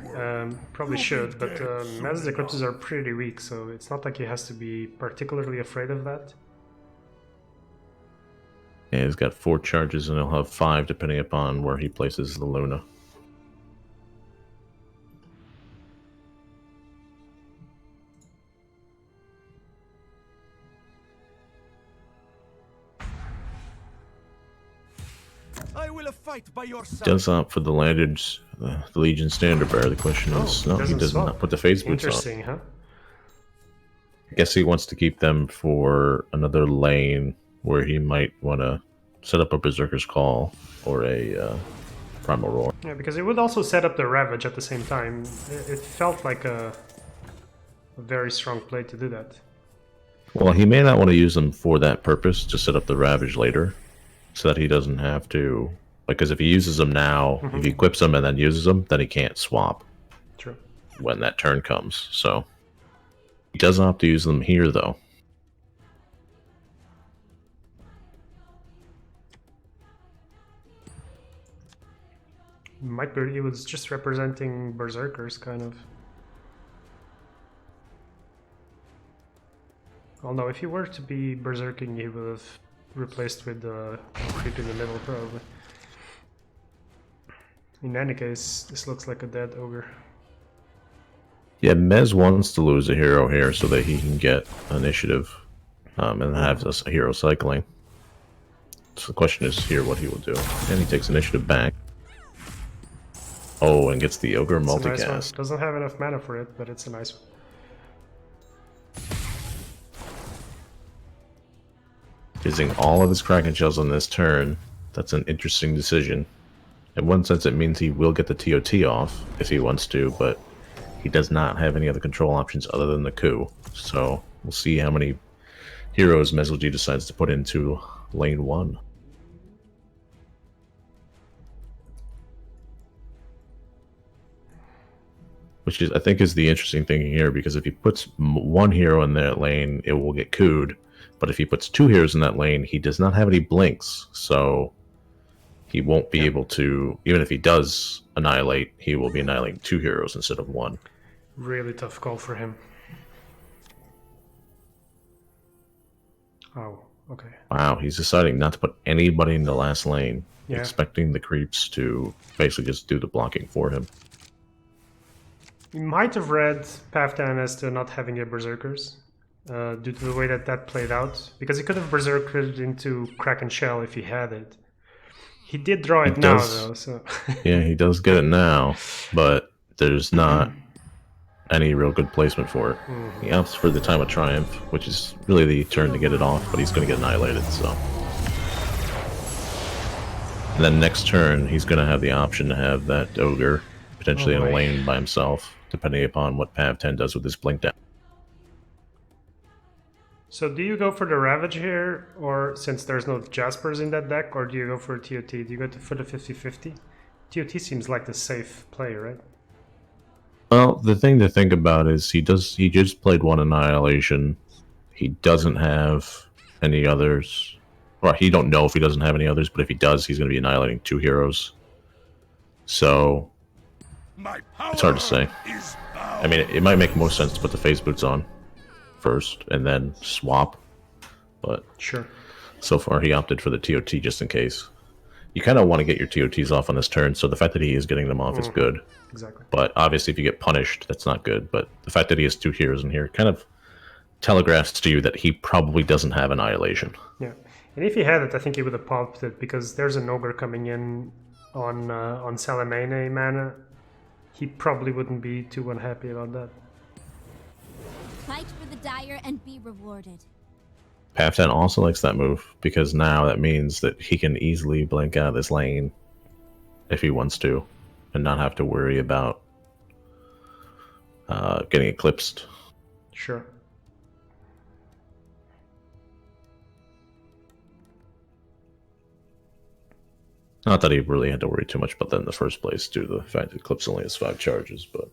Probably should, but Mez's eclipses are pretty weak, so it's not like he has to be particularly afraid of that. Yeah, he's got 4 charges and he'll have 5 depending upon where he places the Luna. I will fight by your side. Does opt for the landed, the Legion Standard Bearer. The question is, no, he does swap. not put the phase boots on. Interesting, huh? I guess he wants to keep them for another lane where he might want to set up a Berserker's Call or a Primal Roar. Yeah, because it would also set up the Ravage at the same time. It felt like a very strong play to do that. Well, he may not want to use them for that purpose to set up the Ravage later, so that he doesn't have to. Because if he uses them now, if he equips them and then uses them, then he can't swap. True. When that turn comes. So he does opt to use them here, though. Might be he was just representing Berserkers, kind of. Well, no, if he were to be Berserking, he would have replaced with the creep in the middle, probably. In any case, this looks like a dead ogre. Yeah, Mez wants to lose a hero here so that he can get initiative and have this hero cycling. So the question is here what he will do. And he takes initiative back. Oh, and gets the ogre It's a multicast. nice one. Doesn't have enough mana for it, but it's a nice one. Using all of his Kraken shells on this turn, that's an interesting decision. In one sense, it means he will get the TOT off if he wants to, but he does not have any other control options other than the coup. So we'll see how many heroes Meziljie decides to put into lane 1. Which is, I think, is the interesting thing here, because if he puts one hero in that lane, it will get cooed. But if he puts 2 heroes in that lane, he does not have any blinks, so he won't be able to, even if he does annihilate, he will be annihilating 2 heroes instead of 1. Really tough call for him. Oh, okay. Wow, he's deciding not to put anybody in the last lane, Yeah. expecting the creeps to basically just do the blocking for him. You might have read Pavtan as to not having a Berserkers, due to the way that that played out, because he could have Berserkered into Kraken Shell if he had it. He did draw it now, though, so... Yeah, he does get it now, but there's not any real good placement for it. He opts for the Time of Triumph, which is really the turn to get it off, but he's going to get annihilated, so... And then next turn, he's going to have the option to have that Ogre potentially in a lane by himself, depending upon what Pavtan does with his blink down. So do you go for the Ravage here, or since there's no Jaspers in that deck, or do you go for TOT? Do you go for the 50-50? TOT seems like the safe play, right? Well, the thing to think about is he just played 1 Annihilation. He doesn't have any others. Well, he don't know if he doesn't have any others, but if he does, he's going to be annihilating 2 heroes. So it's hard to say. I mean, it might make more sense to put the phase boots on first and then swap, but sure. So far he opted for the TOT just in case. You kind of want to get your TOTs off on this turn, so the fact that he is getting them off is good. Exactly. But obviously if you get punished, that's not good. But the fact that he has 2 heroes in here kind of telegraphs to you that he probably doesn't have Annihilation. Yeah, and if he had it, I think he would have popped it, because there's an Ogre coming in on Salamene mana. He probably wouldn't be too unhappy about that. Fight for the dire and be rewarded. Pavtan also likes that move, because now that means that he can easily blink out of this lane if he wants to, and not have to worry about getting eclipsed. Sure. Not that he really had to worry too much about that in the first place, due to the fact that Eclipse only has 5 charges, but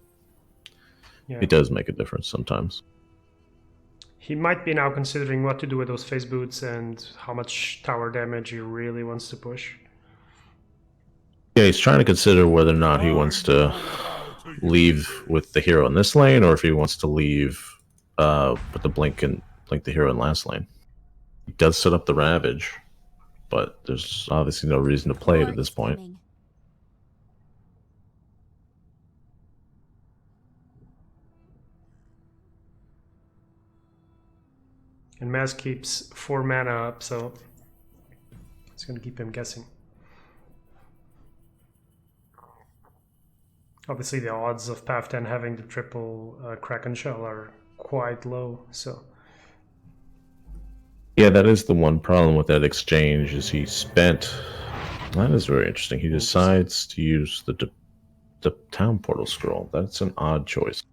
yeah. It does make a difference sometimes. He might be now considering what to do with those phase boots and how much tower damage he really wants to push. Yeah, Yeah, he's trying to consider whether or not he wants to leave with the hero in this lane, or if he wants to leave with the blink the hero in last lane. He does set up the Ravage, but there's obviously no reason to play it at this point. Coming. And Maz keeps 4 mana up, so it's going to keep him guessing. Obviously, the odds of Pavtan having the triple Kraken Shell are quite low, so... Yeah, that is the one problem with that exchange, is he spent... That is very interesting. He decides to use the Town Portal Scroll. That's an odd choice.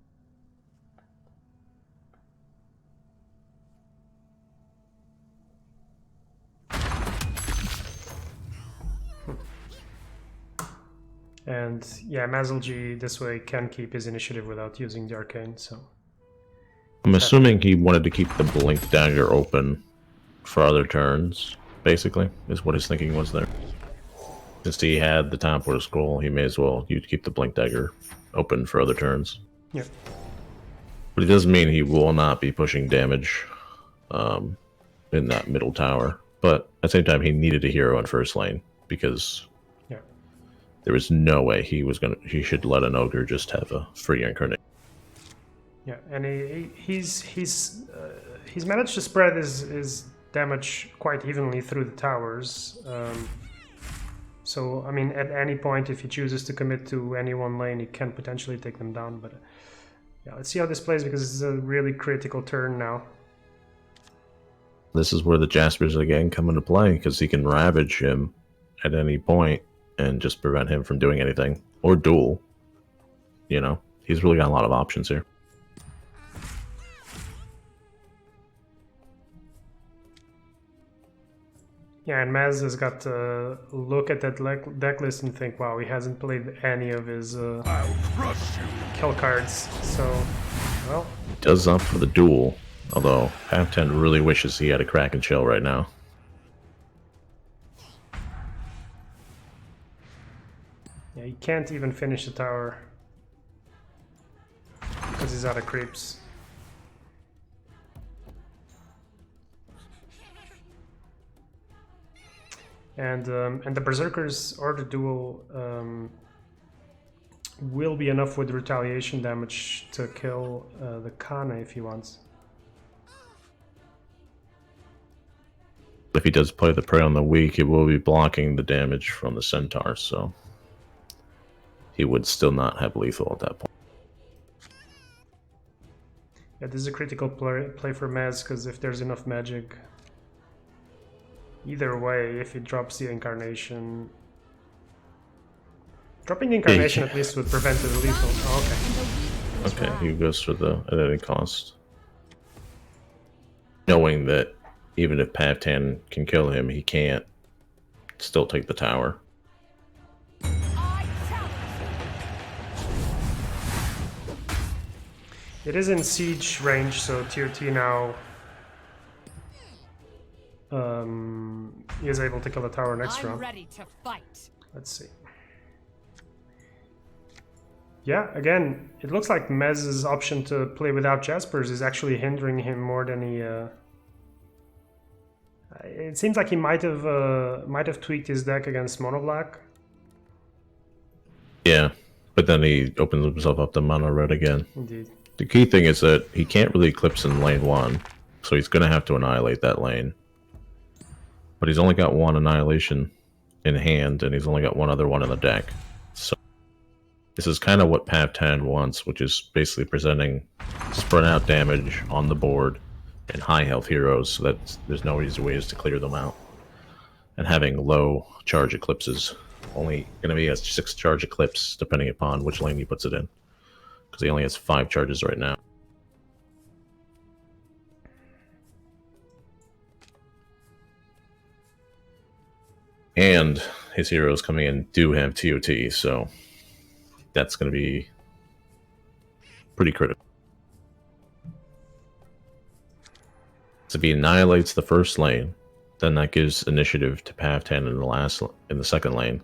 And yeah, Meziljie this way can keep his initiative without using the Arcane, so... I'm assuming he wanted to keep the Blink Dagger open for other turns, basically, is what his thinking was there. Since he had the Town Portal Scroll, he may as well keep the Blink Dagger open for other turns. Yeah. But it doesn't mean he will not be pushing damage in that middle tower. But at the same time, he needed a hero in first lane, because there was no way he should let an ogre just have a free incarnate. Yeah, and he's managed to spread his damage quite evenly through the towers. So I mean, at any point, if he chooses to commit to any one lane, he can potentially take them down. But yeah, let's see how this plays, because it's a really critical turn now. This is where the Jaspers again come into play, because he can ravage him at any point and just prevent him from doing anything. Or duel. You know, he's really got a lot of options here. Yeah, and Maz has got to look at that deck list and think, wow, he hasn't played any of his kill cards. So, well... He does opt for the duel, although Pavtan really wishes he had a Kraken Shell right now. Yeah, he can't even finish the tower because he's out of creeps. And the Berserkers or the duel will be enough with retaliation damage to kill the Kana if he wants. If he does play the Prey on the Weak, he will be blocking the damage from the Centaur, so he would still not have lethal at that point. Yeah, this is a critical play for Maz, because if there's enough magic, either way, if he drops the Incarnation... Dropping the Incarnation at least would prevent the lethal. Oh, okay. Okay, he goes for the at any cost. Knowing that even if Pavtan can kill him, he can't still take the tower. It is in siege range, so tier T now is able to kill the tower next round. Ready to fight. Let's see. Yeah, again, it looks like Mez's option to play without Jaspers is actually hindering him more than he... It seems like he might have tweaked his deck against Mono Black. Yeah, but then he opens himself up to Mono Red again. Indeed. The key thing is that he can't really Eclipse in lane 1, so he's going to have to annihilate that lane. But he's only got one Annihilation in hand, and he's only got one other one in the deck. So this is kind of what Pavtan wants, which is basically presenting spread out damage on the board and high health heroes, so that there's no easy ways to clear them out. And having low charge Eclipses. Only going to be a 6 charge Eclipse, depending upon which lane he puts it in. Because he only has 5 charges right now. And his heroes coming in do have TOT, so that's going to be pretty critical. So if he annihilates the first lane, then that gives initiative to Pavtan in the second lane.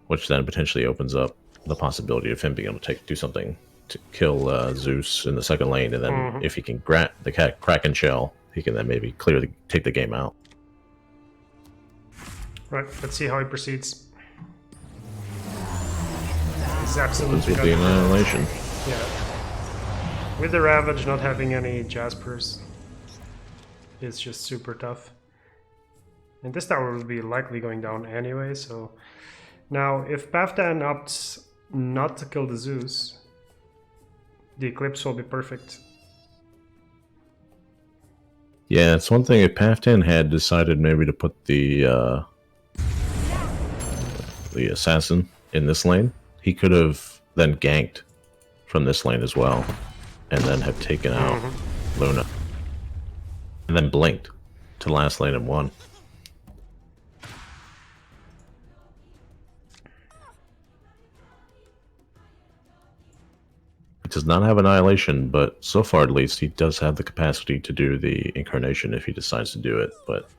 which then potentially opens up the possibility of him being able to do something to kill Zeus in the second lane, and then if he can grant the Kraken shell, he can then maybe take the game out. Right, let's see how he proceeds. He's absolutely With the annihilation. Yeah. With the Ravage not having any Jaspers, it's just super tough. And this tower will be likely going down anyway, so... Now, if Pavtan opts not to kill the Zeus, the Eclipse will be perfect. Yeah, it's one thing if Pavtan had decided maybe to put the assassin in this lane, he could have then ganked from this lane as well, and then have taken out Luna, and then blinked to the last lane and won. He does not have Annihilation, but so far at least he does have the capacity to do the Incarnation if he decides to do it, but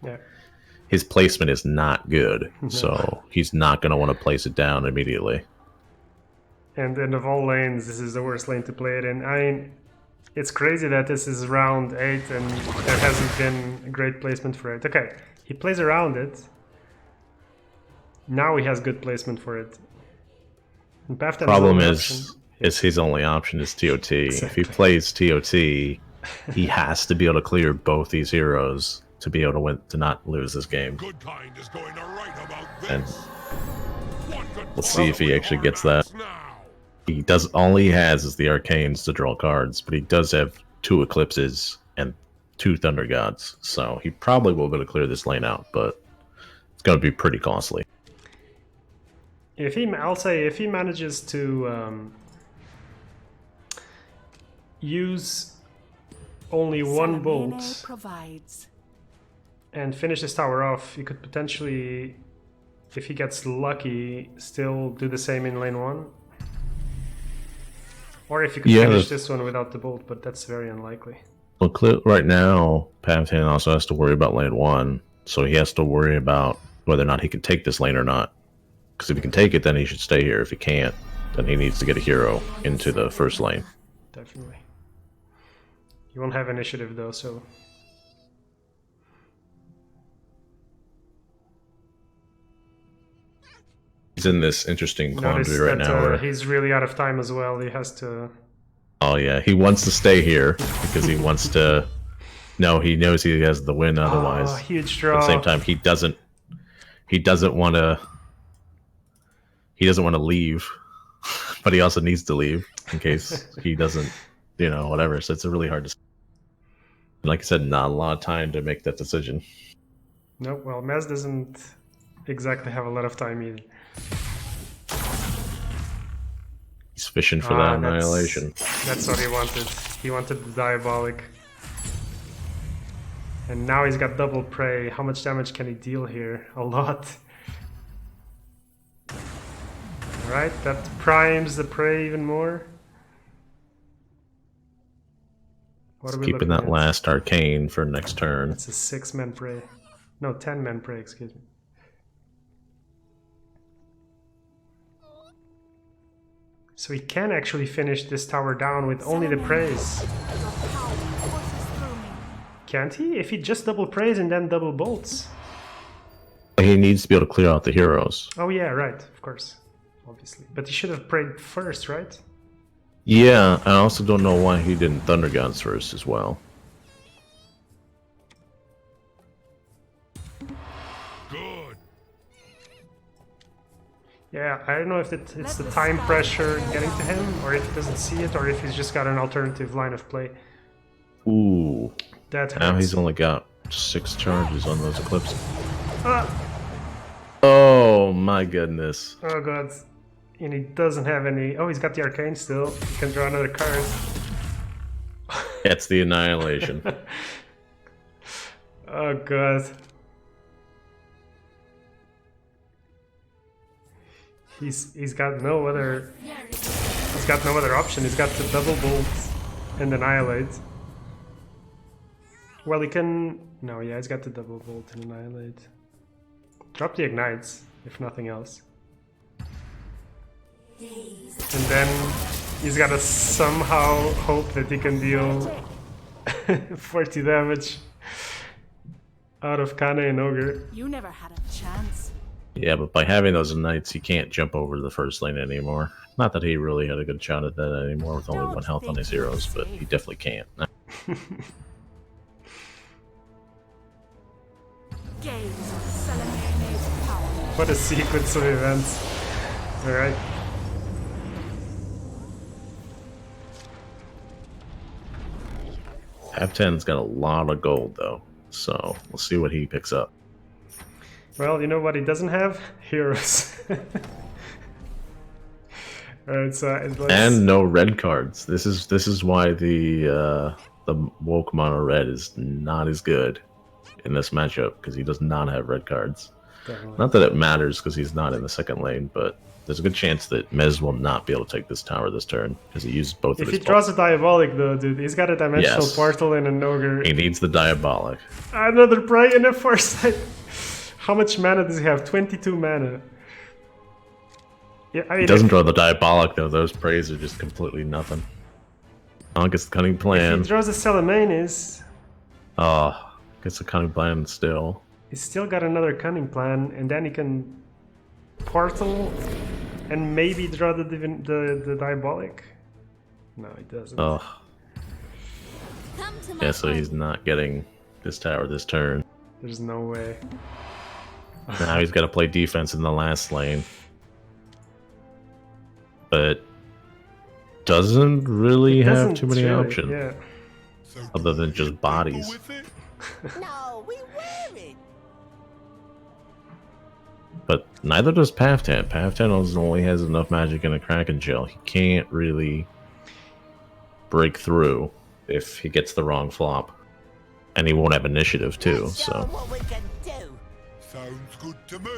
his placement is not good, so he's not going to want to place it down immediately. And of all lanes, this is the worst lane to play it in. I mean, it's crazy that this is round 8 and there hasn't been a great placement for it. Okay, he plays around it. Now he has good placement for it. And Problem is his only option is TOT. Exactly. If he plays TOT, he has to be able to clear both these heroes to be able to win, to not lose this game. Good kind is going to write about this. And let's see if he actually gets that. He does, all he has is the Arcanes to draw cards, but he does have 2 Eclipses and 2 Thunder Gods, so he probably will be able to clear this lane out, but it's going to be pretty costly. I'll say if he manages to use only 1 bolt and finish this tower off, he could potentially, if he gets lucky, still do the same in lane 1. Or if you could finish this one without the bolt, but that's very unlikely. Well, right now, Pavtan also has to worry about lane 1, so he has to worry about whether or not he can take this lane or not. Because if he can take it, then he should stay here. If he can't, then he needs to get a hero into the first lane. Definitely. He won't have initiative though, so... He's in this interesting quandary right now. Where he's really out of time as well. He has to... Oh yeah, he wants to stay here because he wants to... No, he knows he has the win otherwise. Oh, huge draw. At the same time, he doesn't want to... He doesn't want to leave, but he also needs to leave in case he doesn't, you know, whatever. So it's a really hard decision. Like I said, not a lot of time to make that decision. Nope, well, Mez doesn't exactly have a lot of time either. He's fishing for that annihilation. That's what he wanted. He wanted the Diabolic. And now he's got double prey. How much damage can he deal here? A lot. Right, that primes the prey even more. What are we keeping that last arcane for next turn. It's a 6-man prey. No, 10-man prey, excuse me. So he can actually finish this tower down with only the praise. Can't he? If he just double praise and then double bolts. He needs to be able to clear out the heroes. Oh yeah, right, of course. Obviously. But he should have prayed first, right? Yeah, I also don't know why he didn't Thunder Gods first as well. Good. Yeah, I don't know if it's the time pressure getting to him, or if he doesn't see it, or if he's just got an alternative line of play. Ooh. That hurts. Now he's only got 6 charges on those Eclipses. Ah! Oh my goodness. Oh god. And he doesn't have any... Oh, he's got the Arcane still. He can draw another card. That's the Annihilation. Oh god. He's got no other... He's got no other option. He's got the double bolt and annihilate. Well, he can... No, yeah, he's got the double bolt and annihilate. Drop the ignites, if nothing else. And then he's gotta somehow hope that he can deal 40 damage out of Kane and Ogre. You never had a chance. Yeah, but by having those knights, he can't jump over the first lane anymore. Not that he really had a good shot at that anymore with only 1 health on his heroes, but he definitely can't. Gaze of Selenae's power. What a sequence of events. Alright. Pavtan's got a lot of gold, though, so we'll see what he picks up. Well, you know what he doesn't have? Heroes. Alright, so and no red cards. This is why the woke mono red is not as good in this matchup, because he does not have red cards. Definitely. Not that it matters because he's not in the second lane, but there's a good chance that Mez will not be able to take this tower this turn because he used both of If his. he draws a Diabolic though, dude, he's got a Dimensional Yes. Portal and an Ogre. He needs the Diabolic. Another Prey and a Foresight. How much mana does he have? 22 mana. Yeah, I mean, He doesn't draw the Diabolic though. Those praise are just completely nothing. Oh, gets the Cunning if Plan. he draws a Salamanders, Oh, gets the Cunning Plan still. he's still got another Cunning Plan, and then he can Portal and maybe draw the Diabolic. No, he doesn't. Come Oh, to my yeah. So he's home. not getting this tower this turn. There's no way. Now he's got to play defense in the last lane. But doesn't really have Doesn't too many really, options Yeah. So other than you just people bodies. with it? No, we wear it. But neither does Pavtan. Pavtan only has enough magic in a Kraken Shell. He can't really break through if he gets the wrong flop. And he won't have initiative too, Let's show so... what we can do. Sounds good to me.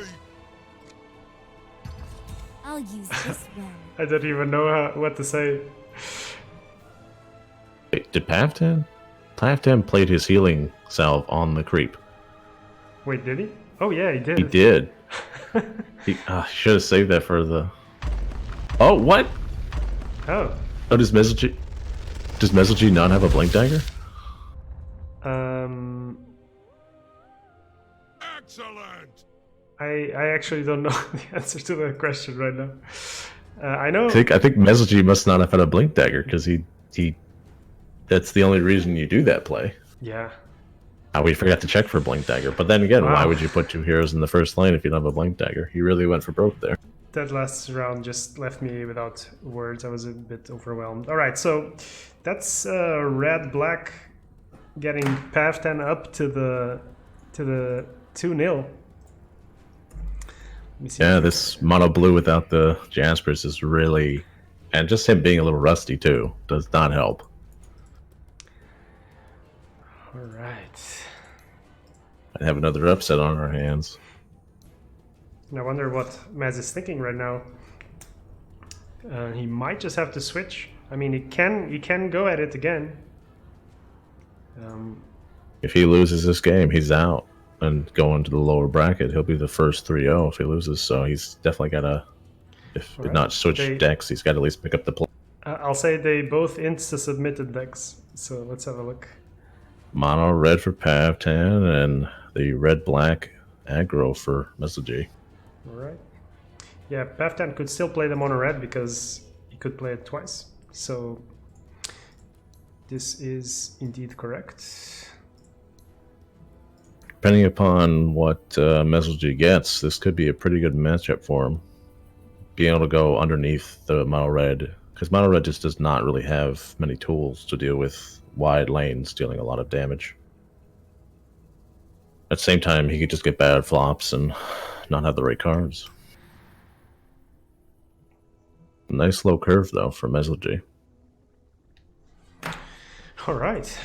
I'll use this well. I don't even know what to say. Wait, did Pavtan? Pavtan played his healing salve on the creep. Wait, did he? Oh yeah, he did. He did. He should have saved that for the... Oh, what? Oh. Oh, does Meziljie not have a Blink Dagger? Excellent. I actually don't know the answer to that question right now. I know. I think Meziljie must not have had a Blink Dagger because he that's the only reason you do that play. Yeah. We forgot to check for Blink Dagger, but then again, why Wow. would you put 2 heroes in the first lane if you don't have a Blink Dagger? He really went for broke there. That last round just left me without words. I was a bit overwhelmed. All right, so that's red black getting Pavtan up to the 2-0. Let me see. Yeah, this mono blue without the Jaspers is really, and just him being a little rusty too, does not help. All right. I have another upset on our hands. I wonder what Maz is thinking right now. He might just have to switch. I mean, he can go at it again. If he loses this game, he's out and going to the lower bracket. He'll be the first 3-0 if he loses. So he's definitely got to, if Alright. not switch decks, he's got to at least pick up the play. I'll say they both insta-submitted decks. So let's have a look. Mono red for Pavtan and the red black aggro for Meziljie. All right. Yeah, Pavtan could still play the mono red because he could play it twice. So this is indeed correct. Depending upon what Meziljie gets, this could be a pretty good matchup for him. Being able to go underneath the mono red, because mono red just does not really have many tools to deal with wide lanes dealing a lot of damage. At the same time, he could just get bad flops and not have the right cards. Nice low curve, though, for Meziljie. All right.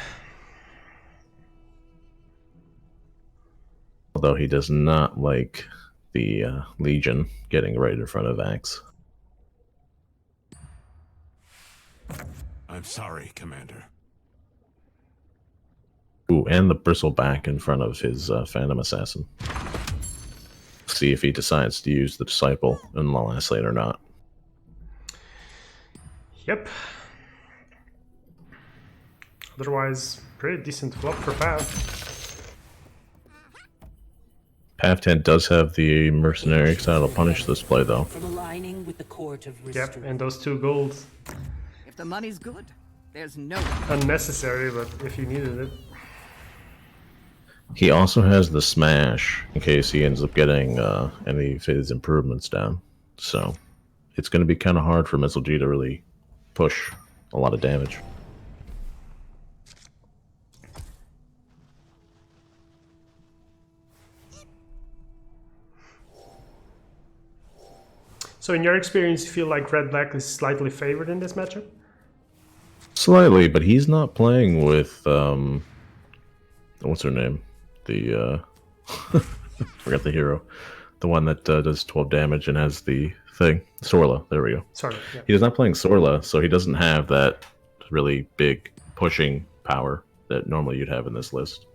Although he does not like the Legion getting right in front of Axe. I'm sorry, Commander. Ooh, and the Bristleback in front of his Phantom Assassin. See if he decides to use the Disciple in the last lane or not. Yep. Otherwise, pretty decent flop for Pav. Pavtan does have the mercenary, so that'll punish this play though. From aligning with the court of Yep, restraint. and those 2 gold. If the money's good, there's no. Unnecessary, but if you needed it. He also has the smash in case he ends up getting any of his improvements down. So it's going to be kind of hard for Meziljie to really push a lot of damage. So in your experience, you feel like red-black is slightly favored in this matchup? Slightly, but he's not playing with what's her name? The forgot the hero, the one that does 12 damage and has the thing. Sorla. There we go. Sorry. Yeah. He is not playing Sorla, so he doesn't have that really big pushing power that normally you'd have in this list.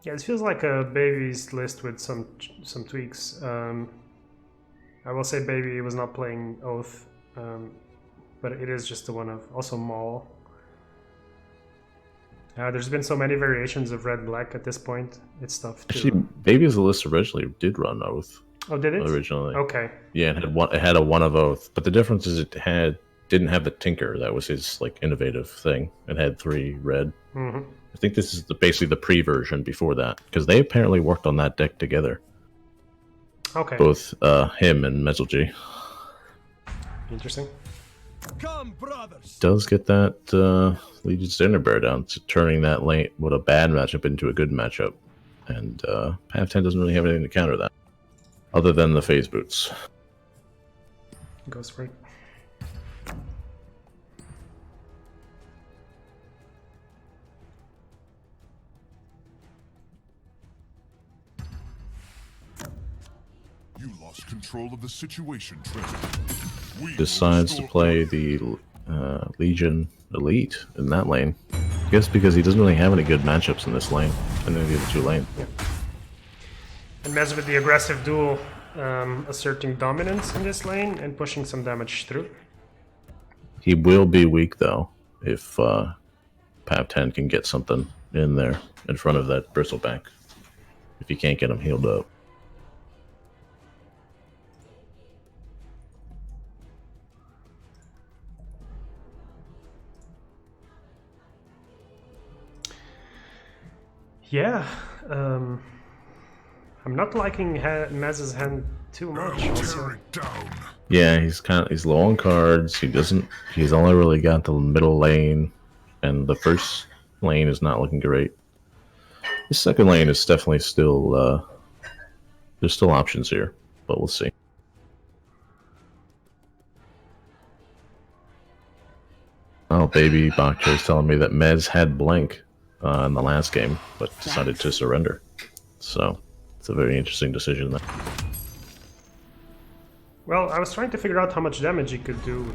Yeah, it feels like a Baby's list with some tweaks. I will say Baby was not playing Oath, but it is just the one of also Maul. There's been so many variations of red-black at this point. It's tough to... Actually, Baby's list originally did run Oath. Oh, did it? Originally. Okay. Yeah, it had a one of Oath, but the difference is it didn't have the Tinker. That was his like innovative thing. It had 3 red. Mm-hmm. I think this is basically the pre-version before that, because they apparently worked on that deck together. Okay. Both him and Meziljie. Interesting. Come, brothers. Does get that Legion Standard Bearer down, to turning that lane, what a bad matchup, into a good matchup. And Pavtan doesn't really have anything to counter that, other than the phase boots. Goes for it. You lost control of the situation, Trevor. We Decides to play the Legion Elite in that lane. I guess because he doesn't really have any good matchups in this lane, in any of the 2 lanes. And Mez with the aggressive duel, asserting dominance in this lane and pushing some damage through. He will be weak though if Pavtan can get something in there in front of that bristleback. If you can't get him healed up. Yeah, I'm not liking Mez's hand too much. Also. tear it down. Yeah, he's low on cards. He's only really got the middle lane, and the first lane is not looking great. The second lane is definitely still there's still options here, but we'll see. Oh, baby Bokcho is telling me that Mez had blank in the last game, but decided to surrender. So it's a very interesting decision there. Well, I was trying to figure out how much damage he could do,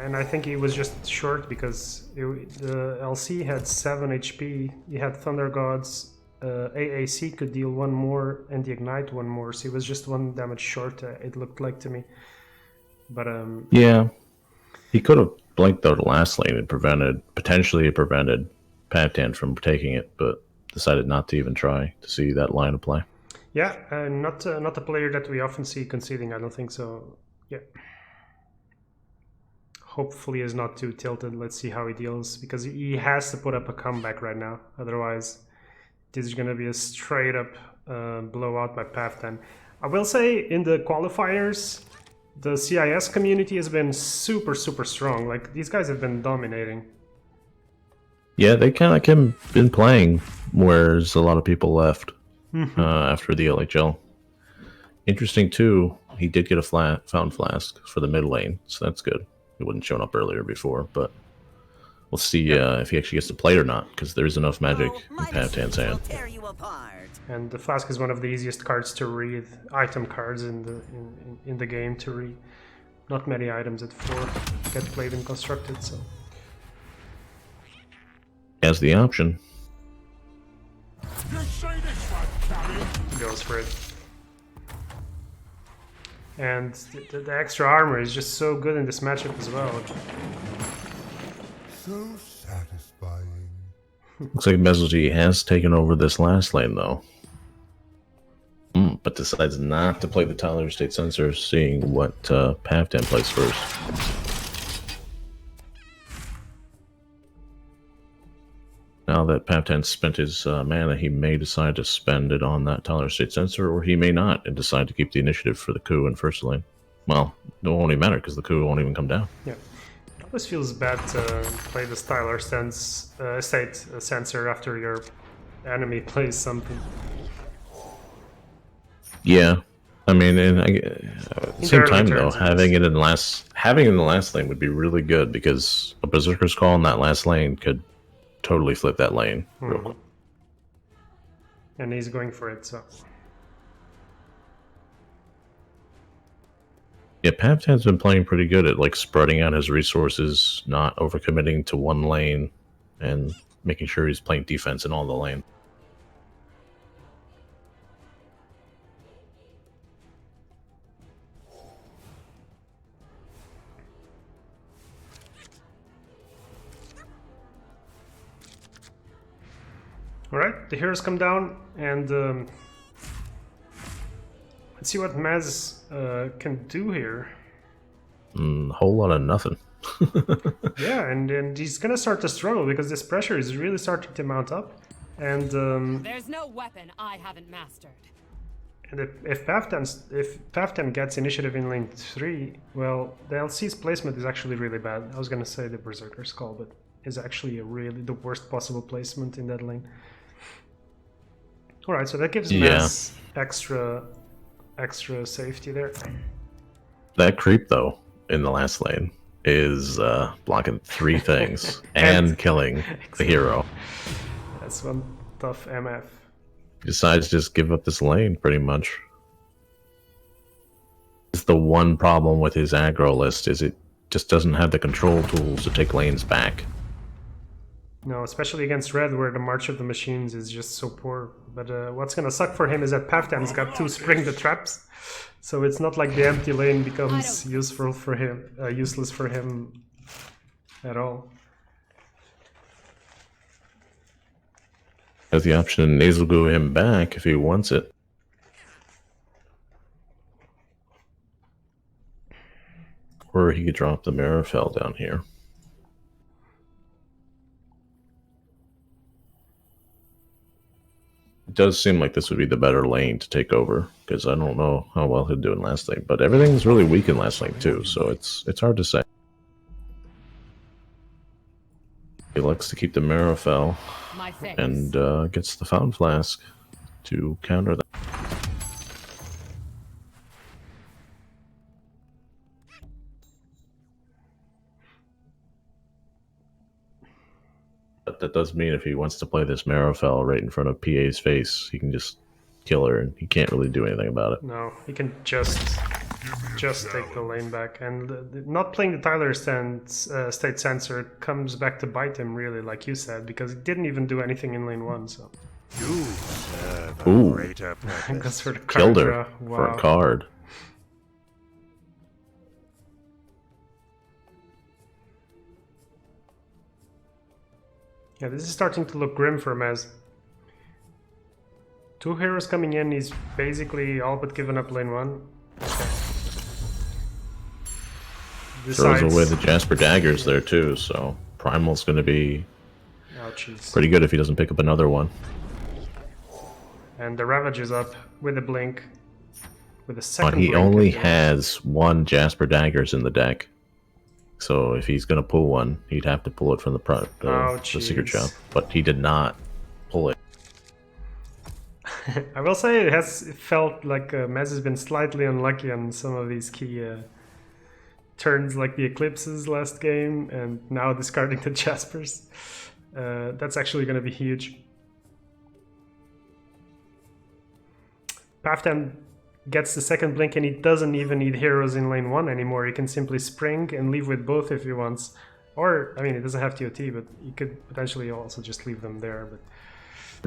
and I think he was just short because the LC had 7 HP, he had Thunder Gods, AAC could deal 1 more, and the Ignite 1 more, so he was just 1 damage short, it looked like to me. But yeah, he could have blinked though the last lane and potentially prevented Pavtan from taking it, but decided not to even try to see that line of play. yeah, not a player that we often see conceding, I don't think so. Yeah. Hopefully is not too tilted. Let's see how he deals, because he has to put up a comeback right now. Otherwise, this is going to be a straight up blowout by Pavtan. I will say in the qualifiers, the CIS community has been super strong. Like, these guys have been dominating. Yeah, they kind of been playing, whereas a lot of people left after the LHL. Interesting too, he did get a Fountain Flask for the mid lane, so that's good. It wouldn't shown up earlier before, but we'll see if he actually gets to play or not, because there's enough magic in Pavtan's hand. Tear you apart. And the Flask is one of the easiest cards to read, item cards in the game to read. Not many items at 4 get played and constructed, so. Has the option. You say this one, Carrie. Goes for it. And the extra armor is just so good in this matchup as well. So satisfying. Looks like Meziljie has taken over this last lane, though. But decides not to play the Tyler State Sensor, seeing what Pavtan plays first. Now that Pavtan spent his mana, he may decide to spend it on that Tyler State Sensor, or he may not, and decide to keep the initiative for the coup in first lane. Well, it won't even matter, because the coup won't even come down. Yeah. It always feels bad to play the Tyler State Sensor after your enemy plays something. Yeah, I mean, and at the same time though, having it in the last lane would be really good, because a Berserker's Call in that last lane could totally flip that lane. Real quick. And he's going for it, so. Yeah, Pavtan's been playing pretty good at like spreading out his resources, not overcommitting to one lane, and making sure he's playing defense in all the lane. Alright, the heroes come down, and let's see what Mez can do here. Whole lot of nothing. Yeah, and he's gonna start to struggle, because this pressure is really starting to mount up. And there's no weapon I haven't mastered. And if Pavtan gets initiative in lane 3, well, the LC's placement is actually really bad. I was gonna say the Berserker's Call, but is actually the worst possible placement in that lane. Alright, so that gives Mez extra safety there. That creep, though, in the last lane is blocking 3 things and killing the hero. That's one tough MF. He decides to just give up this lane, pretty much. It's the one problem with his aggro list, is it just doesn't have the control tools to take lanes back. No, especially against Red, where the March of the Machines is just so poor. But what's gonna suck for him is that Pavtan's got 2 Spring the Traps, so it's not like the empty lane becomes useless for him at all. Has the option to nasal goo him back if he wants it. Or he could drop the Marifel down here. It does seem like this would be the better lane to take over, because I don't know how well he'll do in last lane, but everything's really weak in last lane too, so it's hard to say. He likes to keep the Marifel and gets the Fountain Flask to counter that. But that does mean if he wants to play this Marifel right in front of PA's face, he can just kill her, and he can't really do anything about it. No, he can just take the lane back. And not playing the Tyler State Sensor comes back to bite him, really, like you said, because he didn't even do anything in lane 1, so. You serve a greater purpose. Goes for the card Killed her draw. for a card. Yeah, this is starting to look grim for Mez. 2 heroes coming in, he's basically all but given up lane 1. Okay. Throws away the Jasper Daggers there too, so Primal's going to be pretty good if he doesn't pick up another one. And the Ravage is up with a blink. With a second But he blink only again. has 1 Jasper Daggers in the deck. So if he's going to pull one, he'd have to pull it from the secret shop. But he did not pull it. I will say it felt like Mez has been slightly unlucky on some of these key turns, like the Eclipses last game, and now discarding the Jaspers. That's actually going to be huge. Pavtan gets the second blink, and he doesn't even need heroes in lane 1 anymore. He can simply spring and leave with both if he wants. Or, I mean, he doesn't have TOT, but he could potentially also just leave them there. But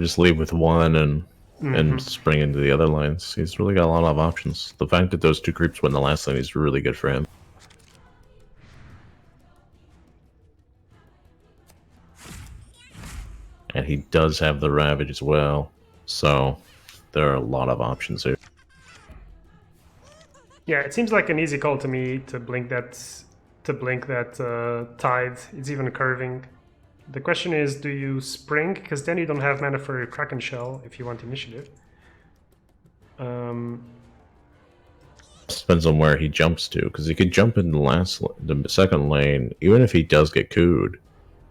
Just leave with 1 and spring into the other lines. He's really got a lot of options. The fact that those 2 creeps win the last lane is really good for him. And he does have the Ravage as well. So there are a lot of options here. Yeah, it seems like an easy call to me to blink that Tide. It's even curving. The question is, do you spring? Because then you don't have mana for your Kraken Shell if you want initiative. Depends on where he jumps to, because he could jump in the second lane. Even if he does get cooed,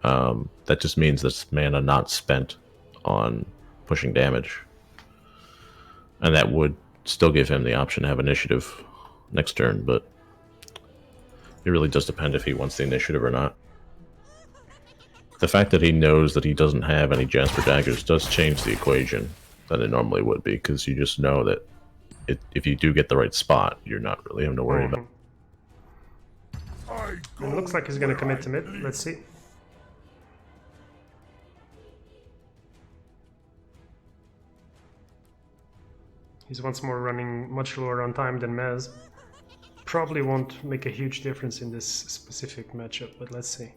that just means that's mana not spent on pushing damage, and that would still give him the option to have initiative next turn. But it really does depend if he wants the initiative or not. The fact that he knows that he doesn't have any Jasper Daggers does change the equation than it normally would be, because you just know that if you do get the right spot, you're not really having to worry about it. It looks like he's going to commit to mid. Let's see. He's once more running much lower on time than Mez. Probably won't make a huge difference in this specific matchup, but let's see.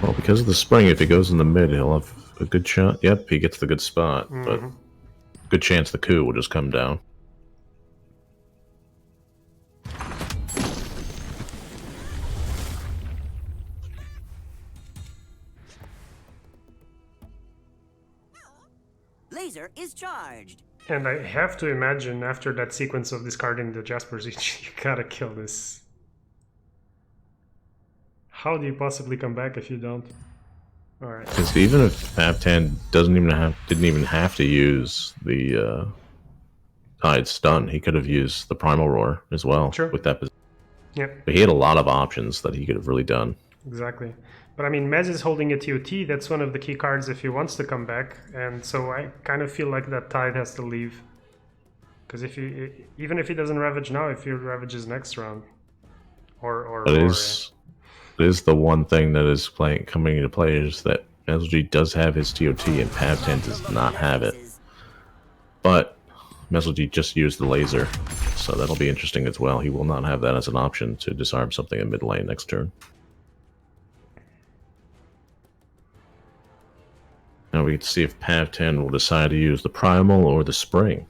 Well, because of the spring, if he goes in the mid, he'll have a good shot. Yep, he gets the good spot, but good chance the coup will just come down. Laser is charged. And I have to imagine after that sequence of discarding the Jaspers, you gotta kill this. How do you possibly come back if you don't? Alright. Because even if Pavtan didn't even have to use the Tide stun, he could have used the Primal Roar as well. Sure. With that position. Yeah. But he had a lot of options that he could have really done. Exactly. But I mean, Mez is holding a TOT. That's one of the key cards if he wants to come back. And so I kind of feel like that Tide has to leave. Because even if he doesn't Ravage now, if he Ravages next round, it is the one thing that is coming into play is that Meziljie does have his TOT and Pavtan does not have it. But Meziljie just used the laser, so that'll be interesting as well. He will not have that as an option to disarm something in mid lane next turn. Now we get to see if Pavtan will decide to use the Primal or the Spring.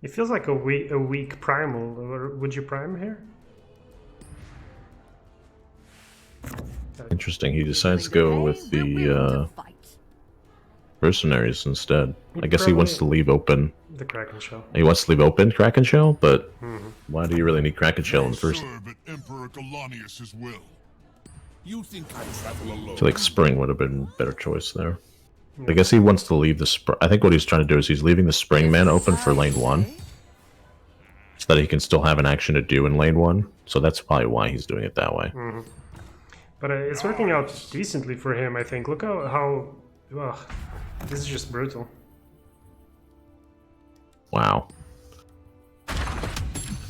It feels like a weak Primal. Would you Prime here? Interesting. He decides to go with the Mercenaries instead. I guess he wants to leave open the Kraken Shell. He wants to leave open Kraken Shell, but why do you really need Kraken Shell in the first? Emperor Galanius' will. You think I travel alone? I feel like Spring would have been a better choice there. I guess he wants to leave the Spring. I think what he's trying to do is he's leaving the Spring man open for lane 1, so that he can still have an action to do in lane 1. So that's probably why he's doing it that way. But it's working out decently for him, I think. Look how this is just brutal. Wow.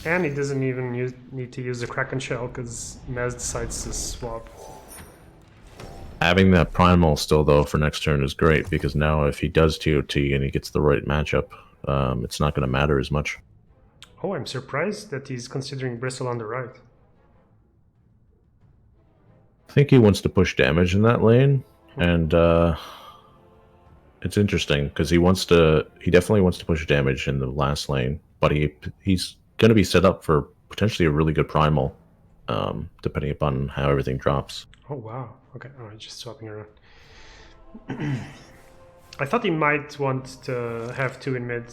And he doesn't even need to use the Kraken Shell because Mez decides to swap. Having that Primal still, though, for next turn is great, because now if he does TOT and he gets the right matchup, it's not going to matter as much. Oh, I'm surprised that he's considering Bristle on the right. I think he wants to push damage in that lane, and it's interesting, because he definitely wants to push damage in the last lane, but he's going to be set up for potentially a really good Primal, depending upon how everything drops. Oh, wow. Okay, alright, just swapping around. I thought he might want to have 2 in mid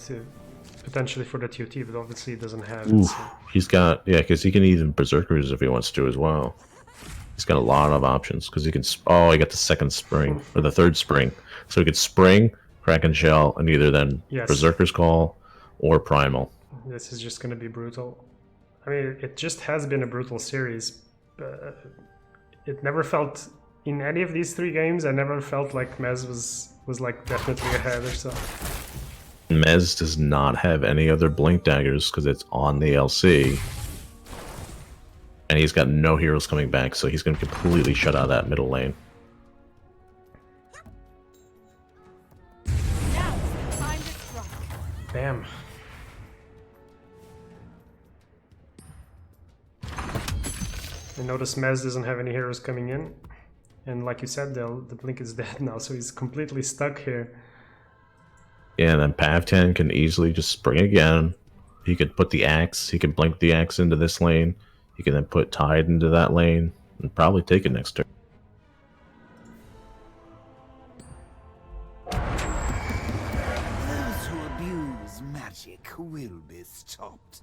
potentially for the TOT, but obviously he doesn't have it. So. He's got, because he can even Berserkers if he wants to as well. He's got a lot of options, because he can, he got the second Spring, or the third Spring. So he could Spring, Kraken Shell, and either then Berserker's Call or Primal. This is just going to be brutal. I mean, it just has been a brutal series. It never felt, in any of these 3 games, I never felt like Mez was like definitely ahead or so. Mez does not have any other Blink Daggers because it's on the LC. And he's got no heroes coming back, so he's going to completely shut out that middle lane. Now, time to strike. Bam. I notice Mez doesn't have any heroes coming in. And like you said, the Blink is dead now, so he's completely stuck here. Yeah, and then Pavtan can easily just spring again. He could put the axe, he could blink the axe into this lane. He can then put Tide into that lane and probably take it next turn. Those who abuse magic will be stopped.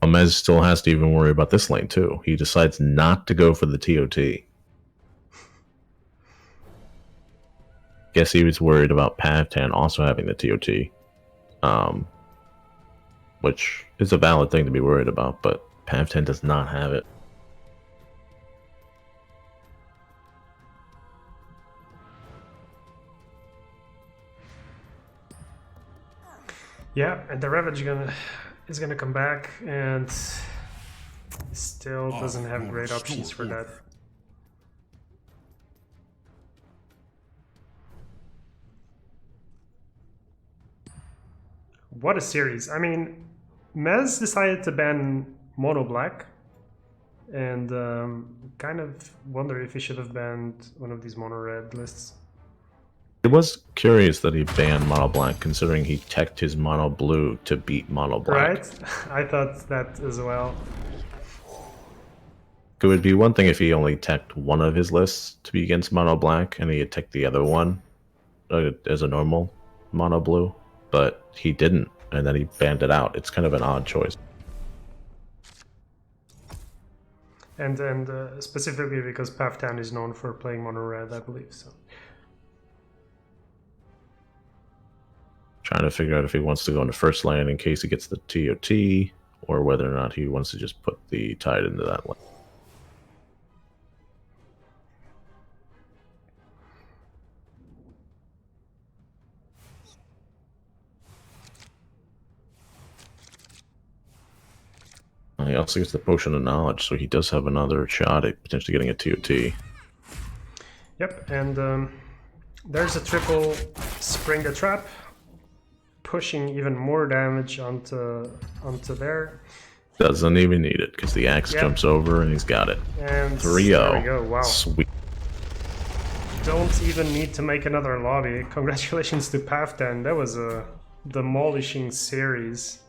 Mez still has to even worry about this lane too. He decides not to go for the TOT. Guess he was worried about Pavtan also having the TOT. Which is a valid thing to be worried about, but Pavtan does not have it. Yeah, and the Ravage is gonna come back, and still doesn't have great options for that. What a series! I mean, Mez decided to ban Mono Black, and kind of wonder if he should have banned one of these Mono Red lists. It was curious that he banned Mono Black, considering he teched his Mono Blue to beat Mono Black. Right? I thought that as well. It would be one thing if he only teched one of his lists to be against Mono Black, and he had teched the other one as a normal Mono Blue, but he didn't, and then he banned it out. It's kind of an odd choice. And specifically because Pavtan is known for playing Mono Red, I believe, so. Trying to figure out if he wants to go into first lane in case he gets the TOT, or whether or not he wants to just put the Tide into that lane. He also gets the Potion of Knowledge, so he does have another shot at potentially getting a TOT. Yep, and there's a triple Spring the Trap, pushing even more damage onto there. Doesn't even need it, because the axe jumps over and he's got it. And 3-0. there we go, wow. Sweet. Don't even need to make another lobby. Congratulations to Pavtan, that was a demolishing series.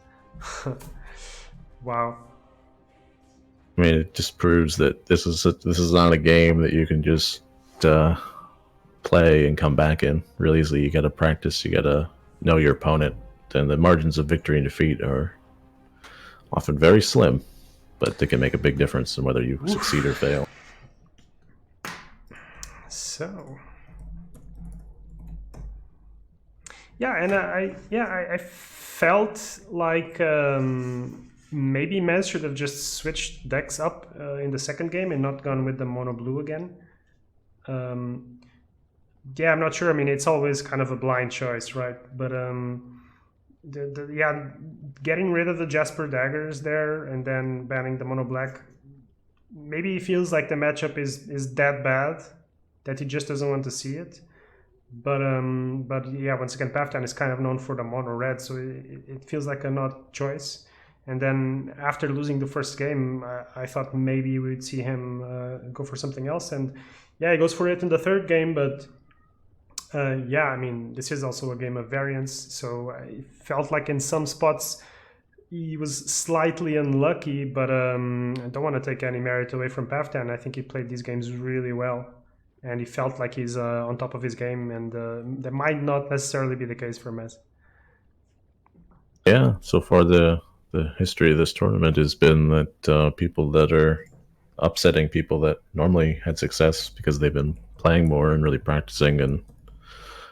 Wow. I mean, it just proves that this is not a game that you can just play and come back in really easily. You got to practice. You got to know your opponent, and the margins of victory and defeat are often very slim, but they can make a big difference in whether you succeed or fail. So, yeah, and I felt like maybe Mez should have just switched decks up in the second game and not gone with the Mono Blue again. Yeah, I'm not sure. I mean, it's always kind of a blind choice, right? But yeah, getting rid of the Jasper daggers there and then banning the Mono Black, maybe he feels like the matchup is that bad that he just doesn't want to see it. But yeah, once again, Pavtan is kind of known for the Mono Red, so it feels like a not choice. And then after losing the first game, I thought maybe we'd see him go for something else. And yeah, he goes for it in the third game, but yeah, I mean, this is also a game of variance. So I felt like in some spots he was slightly unlucky, but I don't want to take any merit away from Pavtan. I think he played these games really well, and he felt like he's on top of his game, and that might not necessarily be the case for Mez. Yeah, so far the history of this tournament has been that people that are upsetting people that normally had success because they've been playing more and really practicing and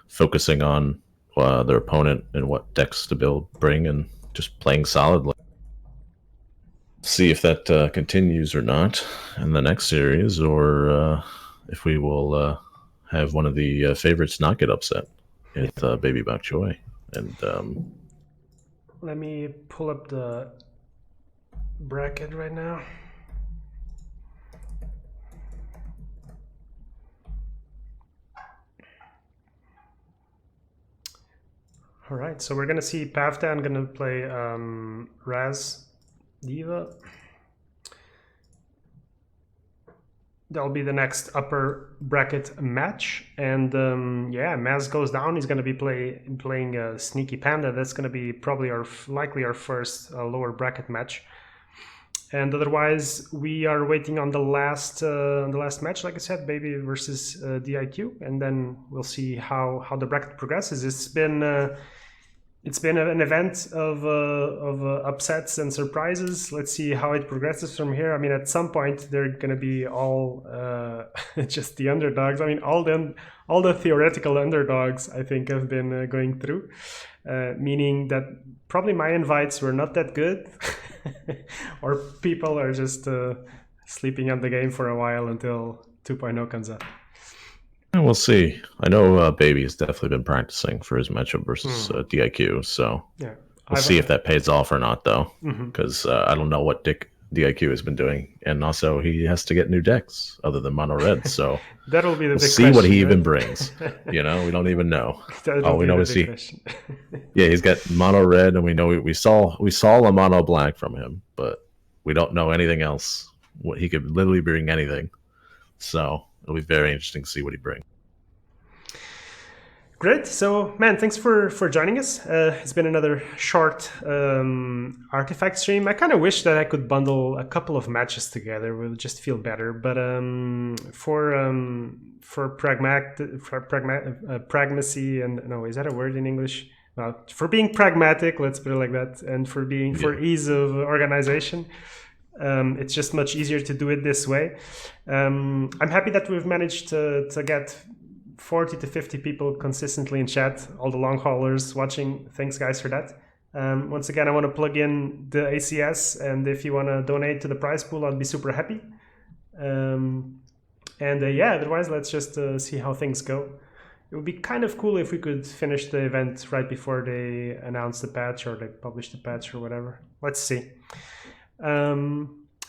focusing on their opponent and what decks to build, bring, and just playing solidly. See if that continues or not in the next series, or if we will have one of the favorites not get upset with Baby Bok Choy. And let me pull up the bracket right now. All right, so we're gonna see Pavtan gonna play Raz Diva. that'll be the next upper bracket match. And yeah, Maz goes down. He's going to be playing Sneaky Panda. That's going to be probably likely our first lower bracket match. And otherwise, we are waiting on the last match, like I said, Baby versus DIQ, and then we'll see how the bracket progresses. It's been an event of upsets and surprises. Let's see how it progresses from here. I mean, at some point they're gonna be all just the underdogs. I mean, all the theoretical underdogs I think have been going through, meaning that probably my invites were not that good, or people are just sleeping on the game for a while until 2.0 comes up. We'll see. I know Baby has definitely been practicing for his matchup versus DIQ, so yeah, we'll see if that pays off or not, though, because I don't know what DIQ has been doing, and also he has to get new decks other than mono red, so that'll be the we'll big see question, what he right? even brings. You know, we don't even know. All we know is yeah, he's got mono red, and we know we saw a mono black from him, but we don't know anything else. What he could literally bring anything, so it'll be very interesting to see what he brings. Great. So, man, thanks for joining us. It's been another short Artifact stream. I kind of wish that I could bundle a couple of matches together. It would just feel better. But for pragmacy and no, is that a word in English? Well, for being pragmatic, let's put it like that, and for ease of organization. It's just much easier to do it this way. I'm happy that we've managed to get 40 to 50 people consistently in chat, all the long haulers watching. Thanks, guys, for that. Once again, I want to plug in the ACS, and if you want to donate to the prize pool, I'd be super happy. Yeah, otherwise, let's just see how things go. It would be kind of cool if we could finish the event right before they announce the patch or they publish the patch or whatever. Let's see.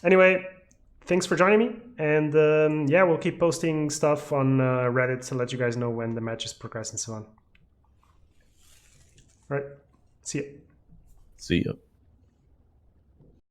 Anyway, thanks for joining me, and yeah, we'll keep posting stuff on Reddit to let you guys know when the matches progress and so on. All right, see ya. See ya.